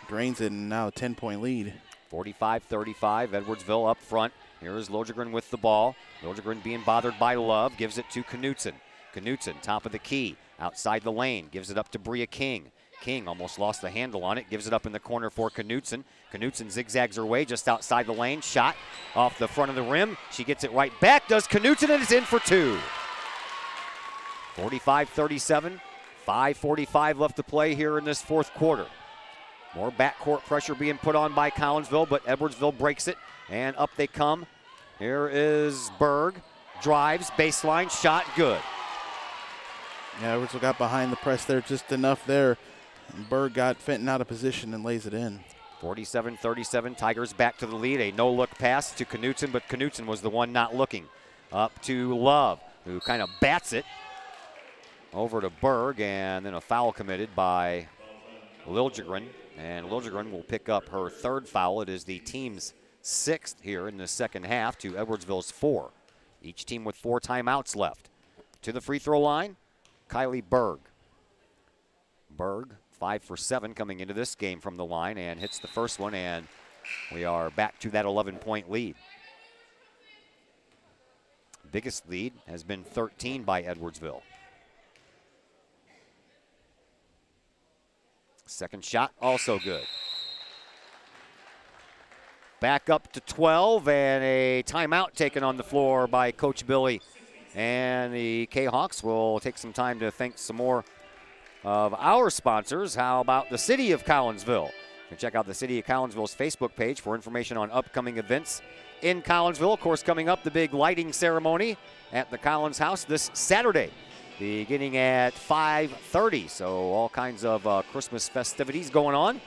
Drains it, and now a 10-point lead. 45-35, Edwardsville up front. Here is Liljegren with the ball. Liljegren being bothered by Love, gives it to Knutson. Knutson, top of the key, outside the lane, gives it up to Bria King. King almost lost the handle on it, gives it up in the corner for Knutson. Knutson zigzags her way just outside the lane, shot off the front of the rim. She gets it right back, does Knutson, and it's in for 2. 45-37, 5:45 left to play here in this fourth quarter. More backcourt pressure being put on by Collinsville, but Edwardsville breaks it, and up they come. Here is Berg, drives, baseline, shot, good. Yeah, Edwardsville got behind the press there just enough there. And Berg got Fenton out of position and lays it in. 47-37, Tigers back to the lead. A no-look pass to Knutson, but Knutson was the one not looking. Up to Love, who kind of bats it over to Berg, and then a foul committed by Liljegren. And Liljegren will pick up her 3rd foul. It is the team's 6th here in the second half to Edwardsville's 4. Each team with 4 timeouts left. To the free throw line, Kylie Berg. Berg, 5 for 7 coming into this game from the line, and hits the first one, and we are back to that 11-point lead. Biggest lead has been 13 by Edwardsville. Second shot also good. Back up to 12, and a timeout taken on the floor by Coach Billy. And the Kahawks will take some time to thank some more of our sponsors. How about the City of Collinsville? You can check out the City of Collinsville's Facebook page for information on upcoming events in Collinsville. Of course, coming up, the big lighting ceremony at the Collins House this Saturday, beginning at 5:30. So all kinds of Christmas festivities going on.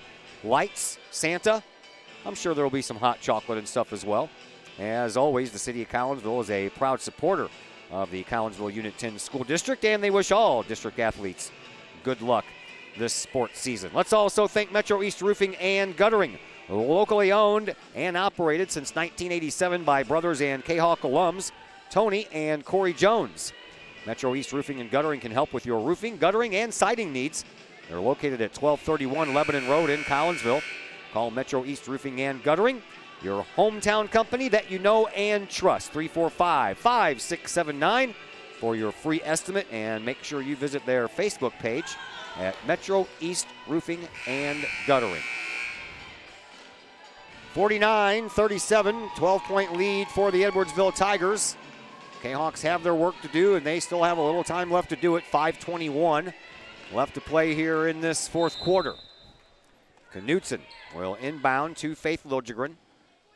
Lights, Santa. I'm sure there will be some hot chocolate and stuff as well. As always, the City of Collinsville is a proud supporter of the Collinsville Unit 10 School District, and they wish all district athletes good luck this sports season. Let's also thank Metro East Roofing and Guttering, locally owned and operated since 1987 by brothers and Kahok alums, Tony and Corey Jones. Metro East Roofing and Guttering can help with your roofing, guttering, and siding needs. They're located at 1231 Lebanon Road in Collinsville. Call Metro East Roofing and Guttering, your hometown company that you know and trust. 345-5679 for your free estimate, and make sure you visit their Facebook page at Metro East Roofing and Guttering. 49-37, 12-point lead for the Edwardsville Tigers. Kahawks have their work to do, and they still have a little time left to do it. 5:21 left to play here in this fourth quarter. Knutson will inbound to Faith Liljegren,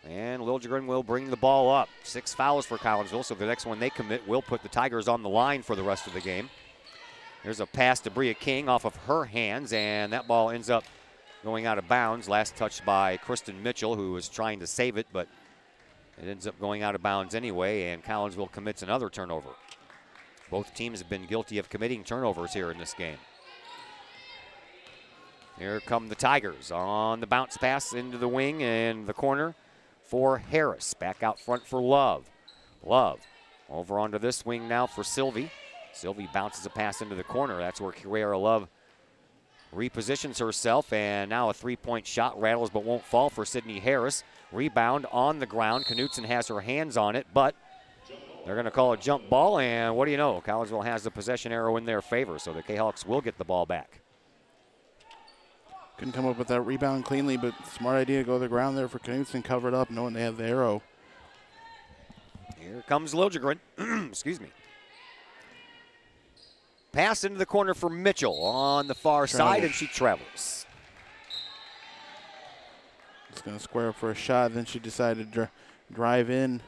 and Liljegren will bring the ball up. 6 fouls for Collinsville, so the next one they commit will put the Tigers on the line for the rest of the game. There's a pass to Bria King off of her hands, and that ball ends up going out of bounds. Last touch by Kristen Mitchell, who was trying to save it, but it ends up going out of bounds anyway, and Collinsville commits another turnover. Both teams have been guilty of committing turnovers here in this game. Here come the Tigers on the bounce pass into the wing and the corner for Harris. Back out front for Love. Love over onto this wing now for Sylvie. Sylvie bounces a pass into the corner. That's where Kiera Love repositions herself, and now a three-point shot rattles but won't fall for Sydney Harris. Rebound on the ground. Knutson has her hands on it, but they're going to call a jump ball, and what do you know? Collinsville has the possession arrow in their favor, so the Kahawks will get the ball back. Couldn't come up with that rebound cleanly, but smart idea to go to the ground there for Knutson, cover it up, knowing they have the arrow. Here comes Liljegren. Excuse me. Pass into the corner for Mitchell on the far side, and she travels. It's going to square up for a shot. Then she decided to drive in,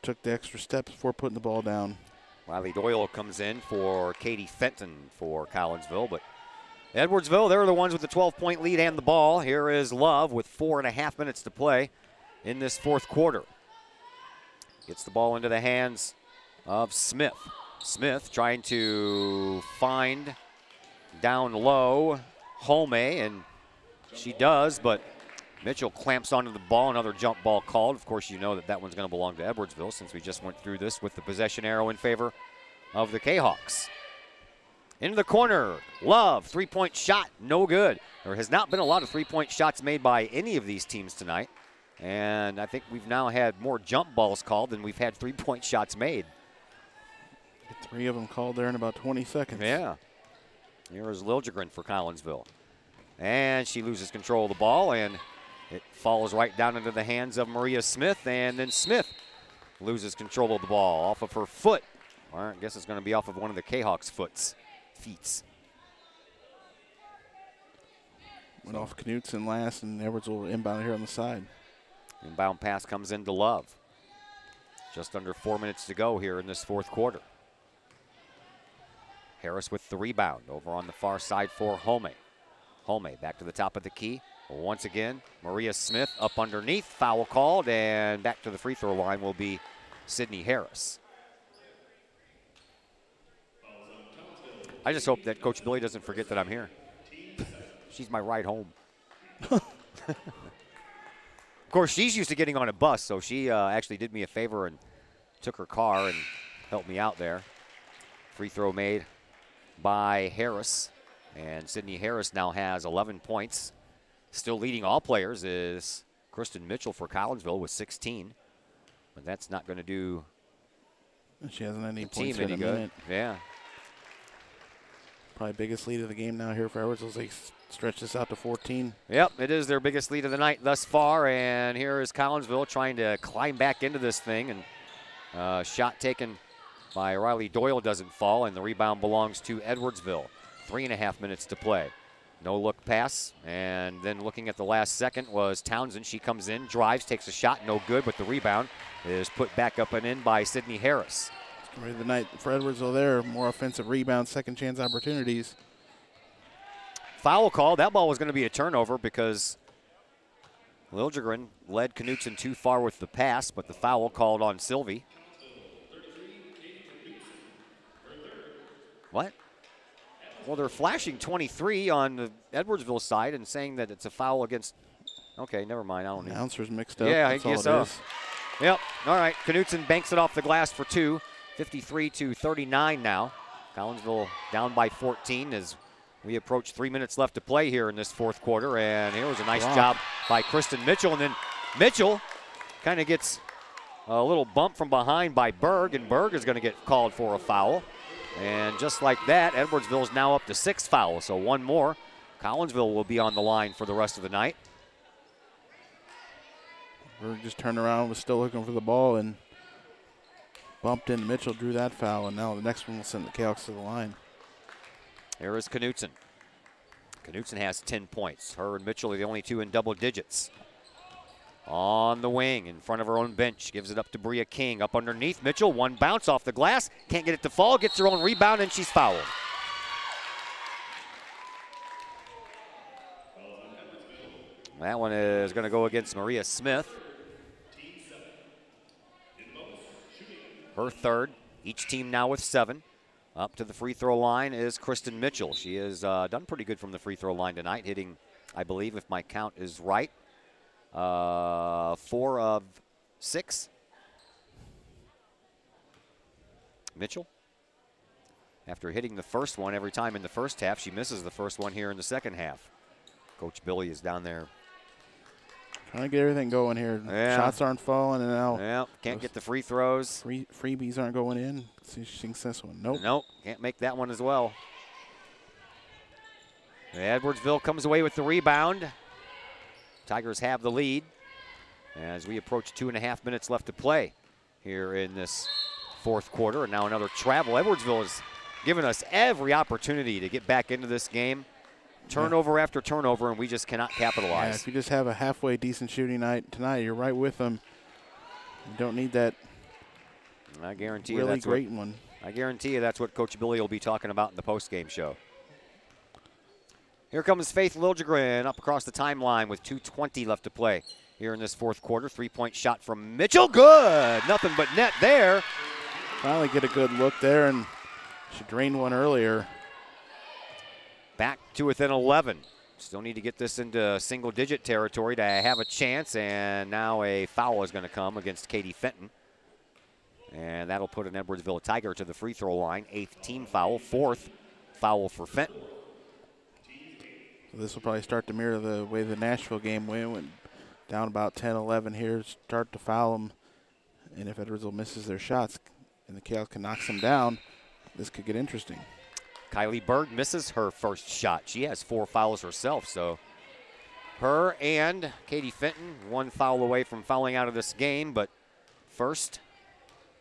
took the extra steps before putting the ball down. Riley Doyle comes in for Katie Fenton for Collinsville, but Edwardsville, they're the ones with the 12-point lead and the ball. Here is Love with 4.5 minutes to play in this fourth quarter. Gets the ball into the hands of Smith. Smith trying to find down low Holme, and she does, but Mitchell clamps onto the ball. Another jump ball called. Of course, you know that that one's going to belong to Edwardsville since we just went through this with the possession arrow in favor of the Kahawks. Into the corner, Love, three-point shot, no good. There has not been a lot of three-point shots made by any of these teams tonight, and I think we've now had more jump balls called than we've had three-point shots made. 3 of them called there in about 20 seconds. Yeah. Here is Liljegren for Collinsville. And she loses control of the ball, and it falls right down into the hands of Maria Smith, and then Smith loses control of the ball off of her foot. Or I guess it's going to be off of one of the Kahawks' feet. Went off Knutson last, and Edwards will inbound here on the side. Inbound pass comes into Love. Just under 4 minutes to go here in this fourth quarter. Harris with the rebound over on the far side for Holme. Holme back to the top of the key. Once again, Maria Smith up underneath. Foul called, and back to the free throw line will be Sydney Harris. I just hope that Coach Billy doesn't forget that I'm here. She's my ride home. Of course, she's used to getting on a bus, so she actually did me a favor and took her car and helped me out there. Free throw made by Harris, and Sydney Harris now has 11 points. Still leading all players is Kristen Mitchell for Collinsville with 16, but that's not going to do she hasn't any the team points any good. Yeah. Probably biggest lead of the game now here for Edwardsville. They stretch this out to 14. Yep, it is their biggest lead of the night thus far, and here is Collinsville trying to climb back into this thing, and shot taken by Riley Doyle doesn't fall, and the rebound belongs to Edwardsville. 3.5 minutes to play. No look pass, and then looking at the last second was Townsend. She comes in, drives, takes a shot, no good, but the rebound is put back up and in by Sydney Harris. Story of the night for Edwardsville there. More offensive rebounds, second chance opportunities. Foul call. That ball was going to be a turnover because Liljegren led Knutson too far with the pass, but the foul called on Sylvie. What? Well, they're flashing 23 on the Edwardsville side and saying that it's a foul against. Okay, never mind. I don't know. Announcers mixed up. Yeah, That's I guess all so. it is. Yep. All right. Knutson banks it off the glass for two. 53-39 now. Collinsville down by 14 as we approach 3 minutes left to play here in this fourth quarter. And here was a nice job by Kristen Mitchell. And then Mitchell kind of gets a little bump from behind by Berg, and Berg is going to get called for a foul. And just like that, Edwardsville is now up to 6 fouls, so one more. Collinsville will be on the line for the rest of the night. Berg just turned around, was still looking for the ball, and bumped in. Mitchell drew that foul, and now the next one will send the Kahoks to the line. Here is Knutson. Knutson has 10 points. Her and Mitchell are the only two in double digits. On the wing, in front of her own bench, gives it up to Bria King. Up underneath Mitchell, one bounce off the glass. Can't get it to fall, gets her own rebound, and she's fouled. That one is going to go against Maria Smith. Her third, each team now with 7. Up to the free throw line is Kristen Mitchell. She has done pretty good from the free throw line tonight, hitting, I believe, if my count is right, 4 of 6. Mitchell, after hitting the first one every time in the first half, she misses the first one here in the second half. Coach Billy is down there trying to get everything going here. Yeah. Shots aren't falling, and now can't get the free throws. Freebies aren't going in. Let's see if she sinks this one. Nope. Nope, can't make that one as well. Edwardsville comes away with the rebound. Tigers have the lead as we approach 2.5 minutes left to play here in this fourth quarter. And now another travel. Edwardsville has given us every opportunity to get back into this game. Turnover after turnover, and we just cannot capitalize. Yeah, if you just have a halfway decent shooting night tonight, you're right with them. You don't need that I guarantee really you that's great one. I guarantee you that's what Coach Billy will be talking about in the postgame show. Here comes Faith Liljegren up across the timeline with 2:20 left to play here in this fourth quarter. 3-point shot from Mitchell. Good. Nothing but net there. Finally get a good look there, and she drained one earlier. Back to within 11. Still need to get this into single-digit territory to have a chance, and now a foul is going to come against Katie Fenton. And that'll put an Edwardsville Tiger to the free throw line. 8th team foul, 4th foul for Fenton. So this will probably start to mirror the way the Nashville game went down about 10-11 here. Start to foul them, and if Edwardsville misses their shots and the Kahoks can knock them down, this could get interesting. Kylie Berg misses her first shot. She has 4 fouls herself, so her and Katie Fenton 1 foul away from fouling out of this game. But first,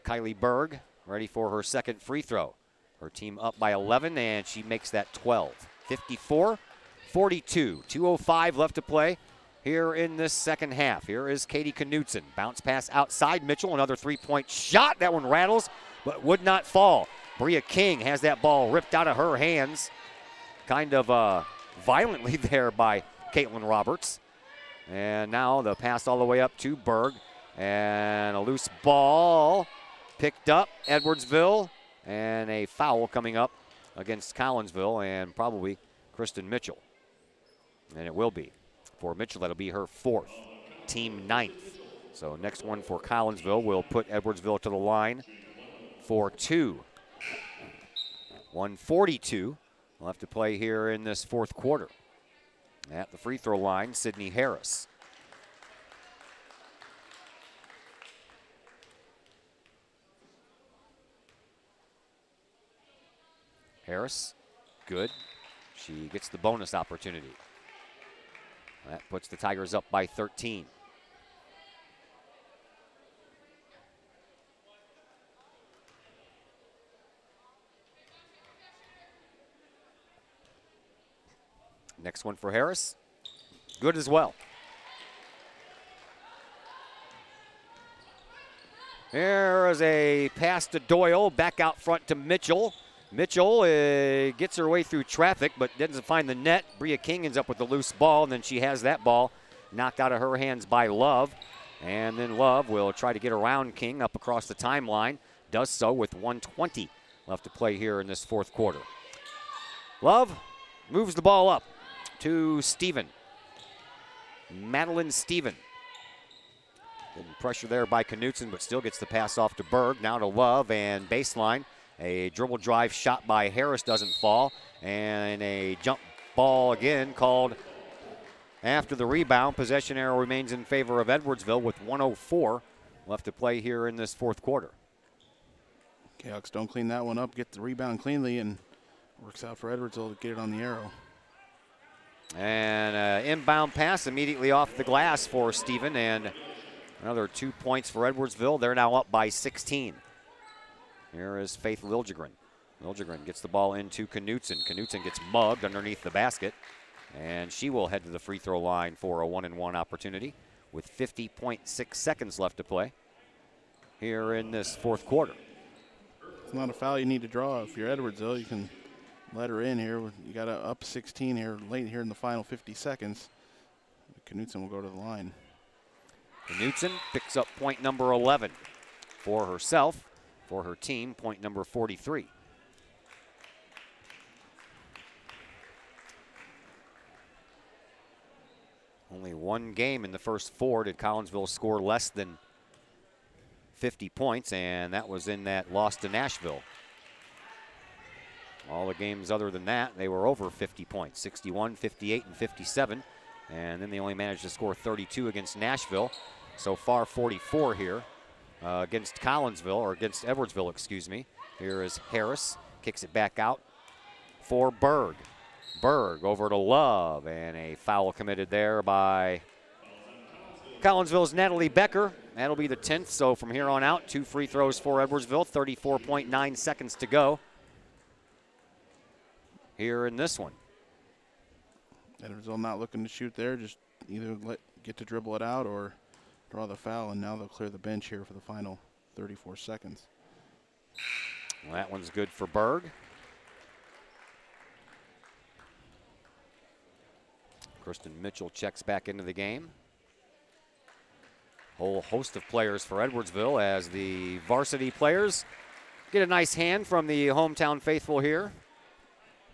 Kylie Berg ready for her second free throw. Her team up by 11, and she makes that 12. 54-42, 2:05 left to play here in this second half. Here is Katie Knutson. Bounce pass outside Mitchell, another 3-point shot. That one rattles, but would not fall. Bria King has that ball ripped out of her hands kind of violently there by Caitlin Roberts. And now the pass all the way up to Berg. And a loose ball picked up, Edwardsville. And a foul coming up against Collinsville and probably Kristen Mitchell. And it will be. For Mitchell, that'll be her 4th, team 9th. So next one for Collinsville will put Edwardsville to the line for 2. 1:42 left to play here in this fourth quarter. At the free throw line, Sydney Harris. Harris good. She gets the bonus opportunity. That puts the Tigers up by 13. Next one for Harris. Good as well. There is a pass to Doyle, back out front to Mitchell. Mitchell gets her way through traffic, but doesn't find the net. Bria King ends up with the loose ball, and then she has that ball knocked out of her hands by Love. And then Love will try to get around King up across the timeline. Does so with 1:20 left to play here in this fourth quarter. Love moves the ball up to Steven. Madeline Steven. Getting pressure there by Knutson, but still gets the pass off to Berg. Now to Love and baseline. A dribble drive shot by Harris doesn't fall. And a jump ball again called after the rebound. Possession arrow remains in favor of Edwardsville with 1:04 left to play here in this fourth quarter. Kahoks don't clean that one up, get the rebound cleanly, and works out for Edwardsville to get it on the arrow. And inbound pass immediately off the glass for Steven, and another 2 points for Edwardsville. They're now up by 16. Here is Faith Liljegren. Liljegren gets the ball into Knutson. Knutson gets mugged underneath the basket, and she will head to the free throw line for a 1-and-1 opportunity with 50.6 seconds left to play here in this fourth quarter. It's not a foul you need to draw. If you're Edwardsville, you can let her in here. You got to up 16 here late here in the final 50 seconds. Knutson will go to the line. Knutson picks up point number 11 for herself, for her team, point number 43. Only one game in the first four did Collinsville score less than 50 points, and that was in that loss to Nashville. All the games other than that, they were over 50 points, 61, 58, and 57. And then they only managed to score 32 against Nashville. So far, 44 here against Collinsville, or against Edwardsville, excuse me. Here is Harris, kicks it back out for Berg. Berg over to Love, and a foul committed there by Collinsville's Natalie Becker. That'll be the 10th, so from here on out, 2 free throws for Edwardsville, 34.9 seconds to go here in this one. Edwardsville not looking to shoot there, just either get to dribble it out or draw the foul, and now they'll clear the bench here for the final 34 seconds. Well, that one's good for Berg. Kristen Mitchell checks back into the game. Whole host of players for Edwardsville as the varsity players get a nice hand from the hometown faithful here.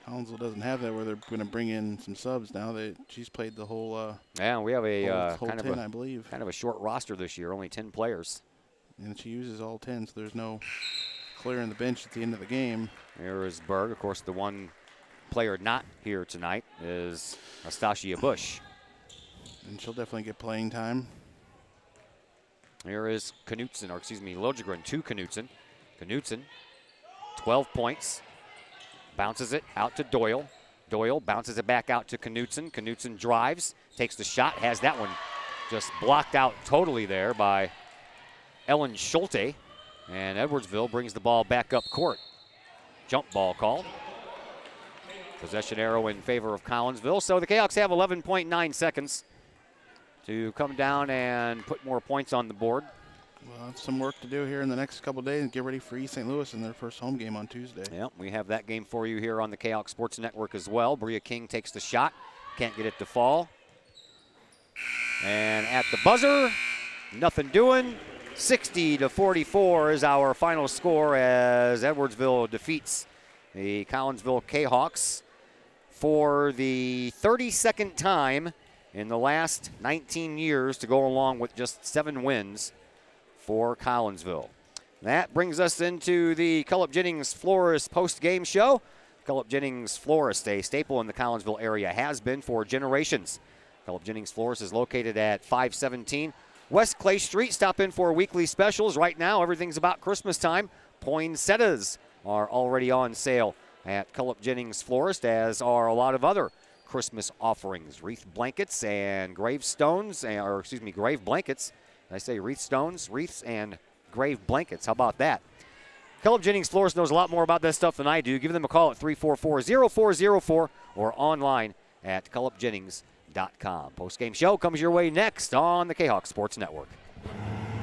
Collinsville doesn't have that, where they're going to bring in some subs now. She's played the whole. Yeah, we have a whole kind 10, of I believe. Kind of a short roster this year, only 10 players. And she uses all 10, so there's no clearing the bench at the end of the game. Here is Berg. Of course, the one player not here tonight is Astasia Bush. And she'll definitely get playing time. Here is Knutson, or excuse me, Liljegren to Knutson. Knutson, 12 points. Bounces it out to Doyle. Doyle bounces it back out to Knutson. Knutson drives, takes the shot, has that one just blocked out totally there by Ellen Schulte. And Edwardsville brings the ball back up court. Jump ball called. Possession arrow in favor of Collinsville. So the Kahoks have 11.9 seconds to come down and put more points on the board. Well, some work to do here in the next couple of days and get ready for East St. Louis in their first home game on Tuesday. Yeah, we have that game for you here on the Kahok Sports Network as well. Bria King takes the shot, can't get it to fall. And at the buzzer, nothing doing. 60-44 is our final score as Edwardsville defeats the Collinsville Kahawks for the 32nd time in the last 19 years to go along with just 7 wins for Collinsville. That brings us into the Cullip Jennings Florist post-game show. Cullip Jennings Florist, a staple in the Collinsville area, has been for generations. Cullip Jennings Florist is located at 517 West Clay Street. Stop in for weekly specials. Right now, everything's about Christmas time. Poinsettias are already on sale at Cullip Jennings Florist, as are a lot of other Christmas offerings, wreath blankets and gravestones, or excuse me, grave blankets. Did I say wreath stones, wreaths and grave blankets? How about that? Cullip Jennings Florist knows a lot more about that stuff than I do. Give them a call at 344-0404 or online at cullipjennings.com. Post-game show comes your way next on the Kahok Sports Network.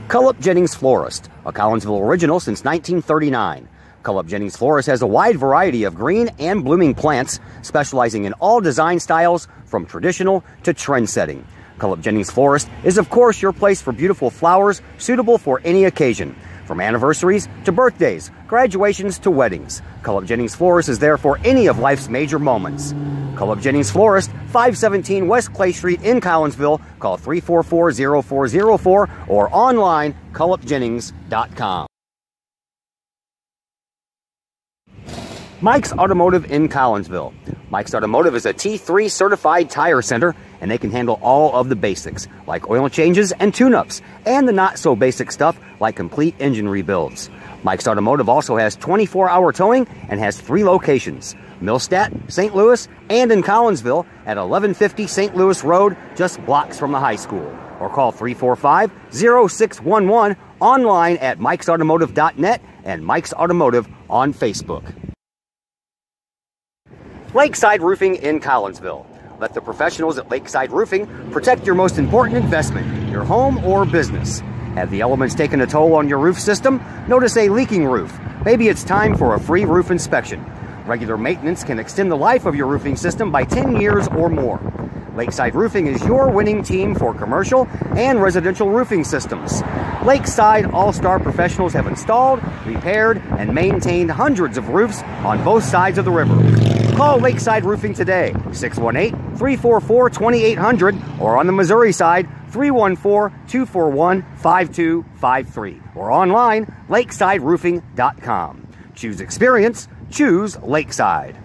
Cullip Jennings Florist, a Collinsville original since 1939. Cullip Jennings Florist has a wide variety of green and blooming plants, specializing in all design styles from traditional to trend-setting. Cullip Jennings Florist is, of course, your place for beautiful flowers suitable for any occasion. From anniversaries to birthdays, graduations to weddings, Cullip Jennings Florist is there for any of life's major moments. Cullip Jennings Florist, 517 West Clay Street in Collinsville. Call 344-0404 or online, cullipjennings.com. Mike's Automotive in Collinsville. Mike's Automotive is a T3 certified tire center, and they can handle all of the basics, like oil changes and tune-ups, and the not-so-basic stuff, like complete engine rebuilds. Mike's Automotive also has 24-hour towing and has 3 locations, Millstadt, St. Louis, and in Collinsville at 1150 St. Louis Road, just blocks from the high school. Or call 345-0611, online at mikesautomotive.net and Mike's Automotive on Facebook. Lakeside Roofing in Collinsville. Let the professionals at Lakeside Roofing protect your most important investment, your home or business. Have the elements taken a toll on your roof system? Notice a leaking roof? Maybe it's time for a free roof inspection. Regular maintenance can extend the life of your roofing system by 10 years or more. Lakeside Roofing is your winning team for commercial and residential roofing systems. Lakeside All-Star professionals have installed, repaired, and maintained hundreds of roofs on both sides of the river. Call Lakeside Roofing today, 618-344-2800, or on the Missouri side, 314-241-5253, or online, lakesideroofing.com. Choose experience, choose Lakeside.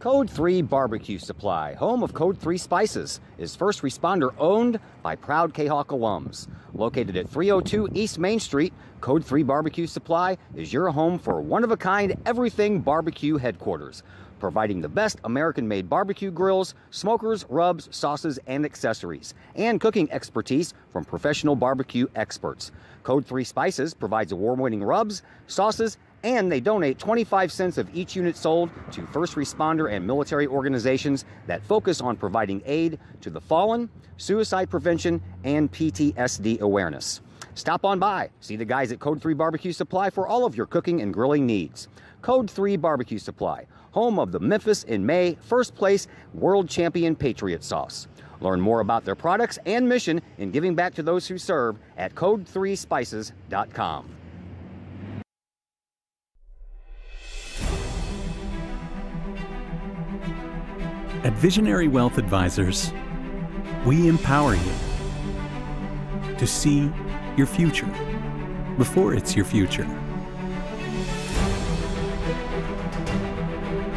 Code 3 Barbecue Supply, home of Code 3 Spices, is first responder owned by proud Kahok alums. Located at 302 East Main Street, Code 3 Barbecue Supply is your home for one-of-a-kind everything barbecue headquarters, providing the best American-made barbecue grills, smokers, rubs, sauces, and accessories, and cooking expertise from professional barbecue experts. Code 3 Spices provides award-winning rubs, sauces, and they donate 25 cents of each unit sold to first responder and military organizations that focus on providing aid to the fallen, suicide prevention, and PTSD awareness. Stop on by, see the guys at Code 3 Barbecue Supply for all of your cooking and grilling needs. Code 3 Barbecue Supply, home of the Memphis in May first place world champion Patriot sauce. Learn more about their products and mission in giving back to those who serve at code3spices.com. At Visionary Wealth Advisors, we empower you to see your future before it's your future,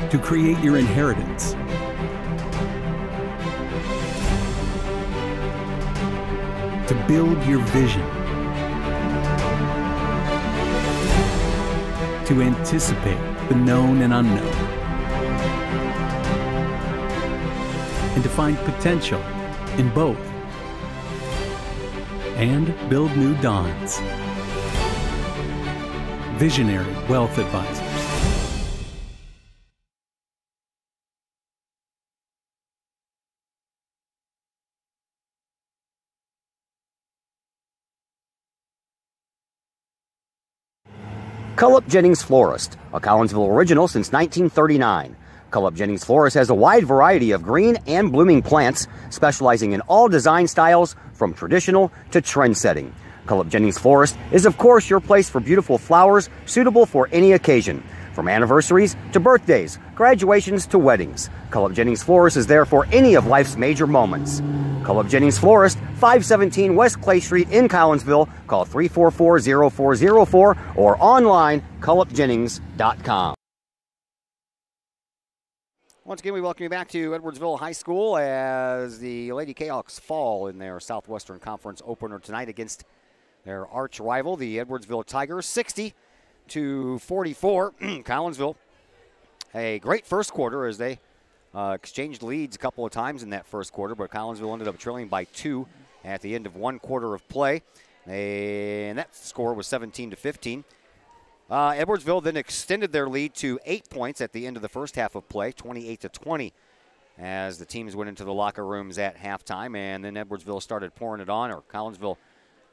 to create your inheritance, to build your vision, to anticipate the known and unknown, and to find potential in both, and build new dawns. Visionary Wealth Advisors. Cullip Jennings Florist, a Collinsville original since 1939. Cullip Jennings Florist has a wide variety of green and blooming plants, specializing in all design styles from traditional to trend-setting. Cullip Jennings Florist is, of course, your place for beautiful flowers suitable for any occasion. From anniversaries to birthdays, graduations to weddings, Cullip Jennings Florist is there for any of life's major moments. Cullip Jennings Florist, 517 West Clay Street in Collinsville. Call 344-0404 or online, cullipjennings.com. Once again, we welcome you back to Edwardsville High School as the Lady Kahoks fall in their Southwestern Conference opener tonight against their arch rival, the Edwardsville Tigers, 60-44. Collinsville a great first quarter as they exchanged leads a couple of times in that first quarter, but Collinsville ended up trailing by 2 at the end of one quarter of play. And that score was 17-15. Edwardsville then extended their lead to 8 points at the end of the first half of play, 28-20, as the teams went into the locker rooms at halftime. And then Edwardsville started pouring it on, or Collinsville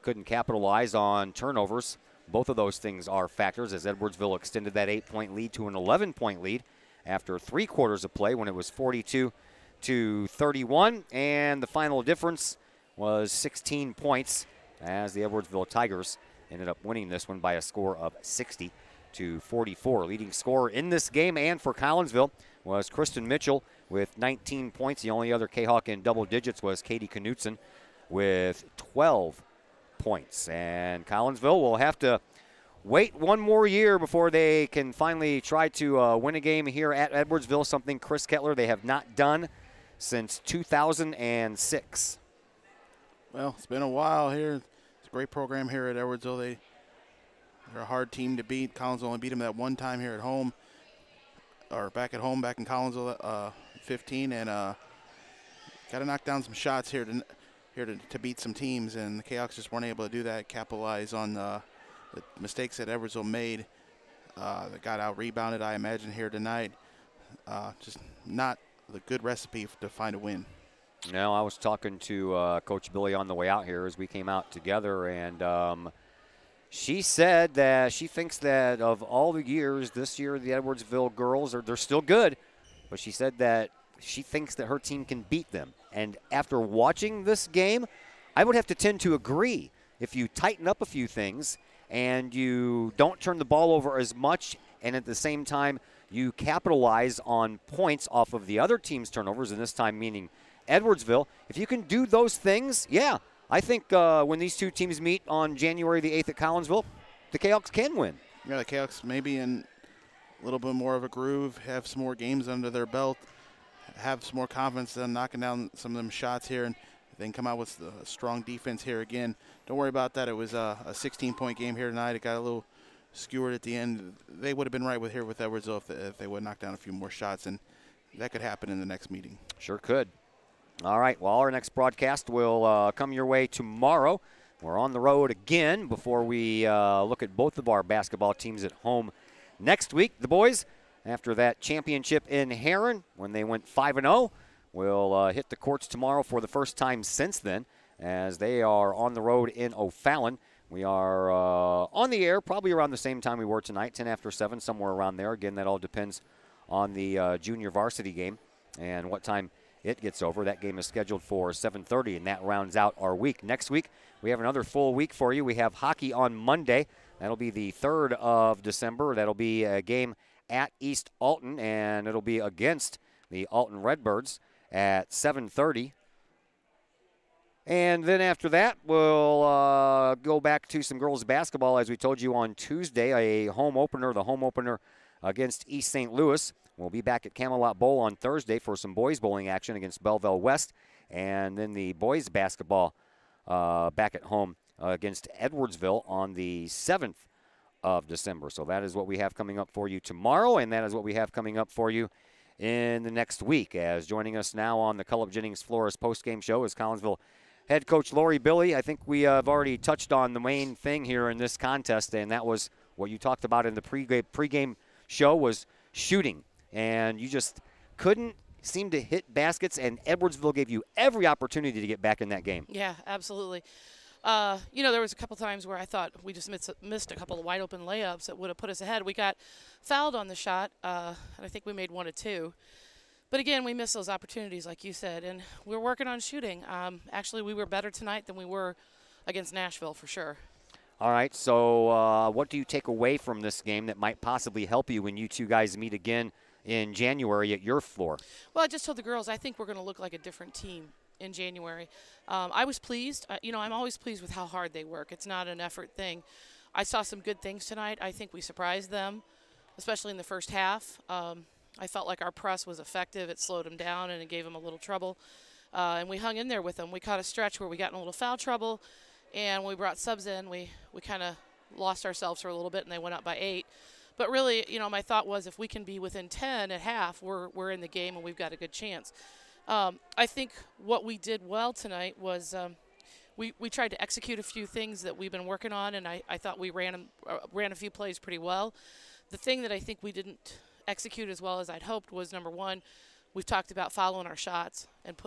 couldn't capitalize on turnovers. Both of those things are factors, as Edwardsville extended that 8-point lead to an 11-point lead after 3 quarters of play when it was 42-31. And the final difference was 16 points as the Edwardsville Tigers ended up winning this one by a score of 60-44. Leading scorer in this game and for Collinsville was Kristen Mitchell with 19 points. The only other Kahok in double digits was Katie Knutson with 12 points. And Collinsville will have to wait one more year before they can finally try to win a game here at Edwardsville, something Chris Kettler they have not done since 2006. Well, it's been a while here. It's a great program here at Edwardsville. They're a hard team to beat. Collinsville only beat them that one time here at home, or back at home, back in Collinsville, 15, and got to knock down some shots here to beat some teams, and the Kahoks just weren't able to do that, capitalize on the mistakes that Edwardsville made. They got out-rebounded, I imagine, here tonight. Just not the good recipe to find a win. No, I was talking to Coach Billy on the way out here as we came out together, and she said that she thinks that of all the years, this year the Edwardsville girls, they're still good, but she said that she thinks that her team can beat them. And after watching this game, I would have to tend to agree. If you tighten up a few things and you don't turn the ball over as much, and at the same time you capitalize on points off of the other team's turnovers, and this time meaning Edwardsville, if you can do those things, yeah, I think when these two teams meet on January the 8th at Collinsville, the Kahoks can win. Yeah, the Kahoks maybe in a little bit more of a groove, have some more games under their belt, have some more confidence in knocking down some of them shots here, and then come out with a strong defense here again. Don't worry about that. It was a 16-point game here tonight. It got a little skewered at the end. They would have been right with Edwardsville if they would knock down a few more shots, and that could happen in the next meeting. Sure could. All right, well, our next broadcast will come your way tomorrow. We're on the road again before we look at both of our basketball teams at home next week. The boys, after that championship in Heron, when they went 5-0, will hit the courts tomorrow for the first time since then, as they are on the road in O'Fallon. We are on the air probably around the same time we were tonight, 10 after 7, somewhere around there. Again, that all depends on the junior varsity game and what time it gets over. That game is scheduled for 7:30, and that rounds out our week. Next week, we have another full week for you. We have hockey on Monday. That'll be the 3rd of December. That'll be a game at East Alton, and it'll be against the Alton Redbirds at 7:30. And then after that, we'll go back to some girls basketball, as we told you on Tuesday, a home opener, the home opener against East St. Louis. We'll be back at Camelot Bowl on Thursday for some boys bowling action against Belleville West. And then the boys basketball back at home against Edwardsville on the 7th of December. So that is what we have coming up for you tomorrow, and that is what we have coming up for you in the next week. As joining us now on the Cullip Jennings Flores postgame show is Collinsville head coach Lori Billy. I think we have already touched on the main thing here in this contest, and that was what you talked about in the pregame show was shooting. And you just couldn't seem to hit baskets, and Edwardsville gave you every opportunity to get back in that game. Yeah, absolutely. There was a couple times where I thought we just missed a couple of wide-open layups that would have put us ahead. We got fouled on the shot, and I think we made 1 or 2. But, again, we missed those opportunities, like you said, and we're working on shooting. Actually, we were better tonight than we were against Nashville for sure. All right, so what do you take away from this game that might possibly help you when you two guys meet again in January at your floor? Well, I just told the girls I think we're going to look like a different team in January. I was pleased. I'm always pleased with how hard they work. It's not an effort thing. I saw some good things tonight. I think we surprised them, especially in the first half. I felt like our press was effective. It slowed them down, and it gave them a little trouble. And we hung in there with them. We caught a stretch where we got in a little foul trouble, and when we brought subs in, we kind of lost ourselves for a little bit, and they went up by 8. But really, you know, my thought was if we can be within 10 at half, we're in the game and we've got a good chance. I think what we did well tonight was we tried to execute a few things that we've been working on, and I thought we ran a few plays pretty well. The thing that I think we didn't execute as well as I'd hoped was, number one, we've talked about following our shots and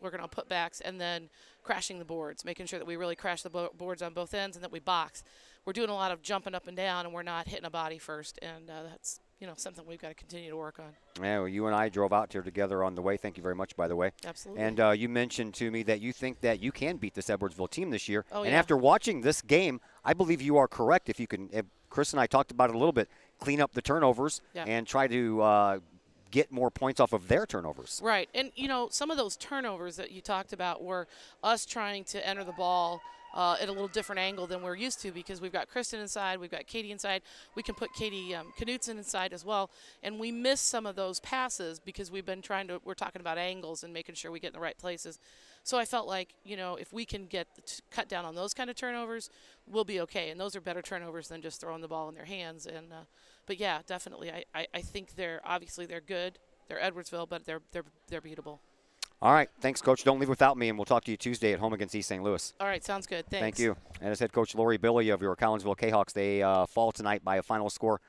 working on putbacks and then crashing the boards, making sure that we really crash the boards on both ends and that we box. We're doing a lot of jumping up and down, and we're not hitting a body first, and that's something we've got to continue to work on. Yeah, well, you and I drove out here together on the way. Thank you very much, by the way. Absolutely. And you mentioned to me that you think that you can beat this Edwardsville team this year. Oh, and yeah. after watching this game, I believe you are correct. If Chris and I talked about it a little bit, clean up the turnovers and try to get more points off of their turnovers. Right. And, some of those turnovers that you talked about were us trying to enter the ball at a little different angle than we're used to, because we've got Kristen inside, we've got Katie inside. We can put Katie Knutson inside as well. And we miss some of those passes because we're talking about angles and making sure we get in the right places. So I felt like, if we can cut down on those kind of turnovers, we'll be okay. And those are better turnovers than just throwing the ball in their hands. And but yeah, definitely, I think they're good. They're Edwardsville, but they're beatable. All right. Thanks, Coach. Don't leave without me, and we'll talk to you Tuesday at home against East St. Louis. All right. Sounds good. Thanks. Thank you. And as head coach Lori Billy of your Collinsville Kahawks, they fall tonight by a final score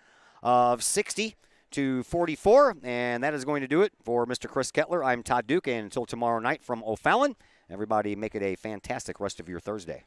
of 60-44, and that is going to do it for Mr. Chris Kettler. I'm Todd Duke, and until tomorrow night from O'Fallon, everybody make it a fantastic rest of your Thursday.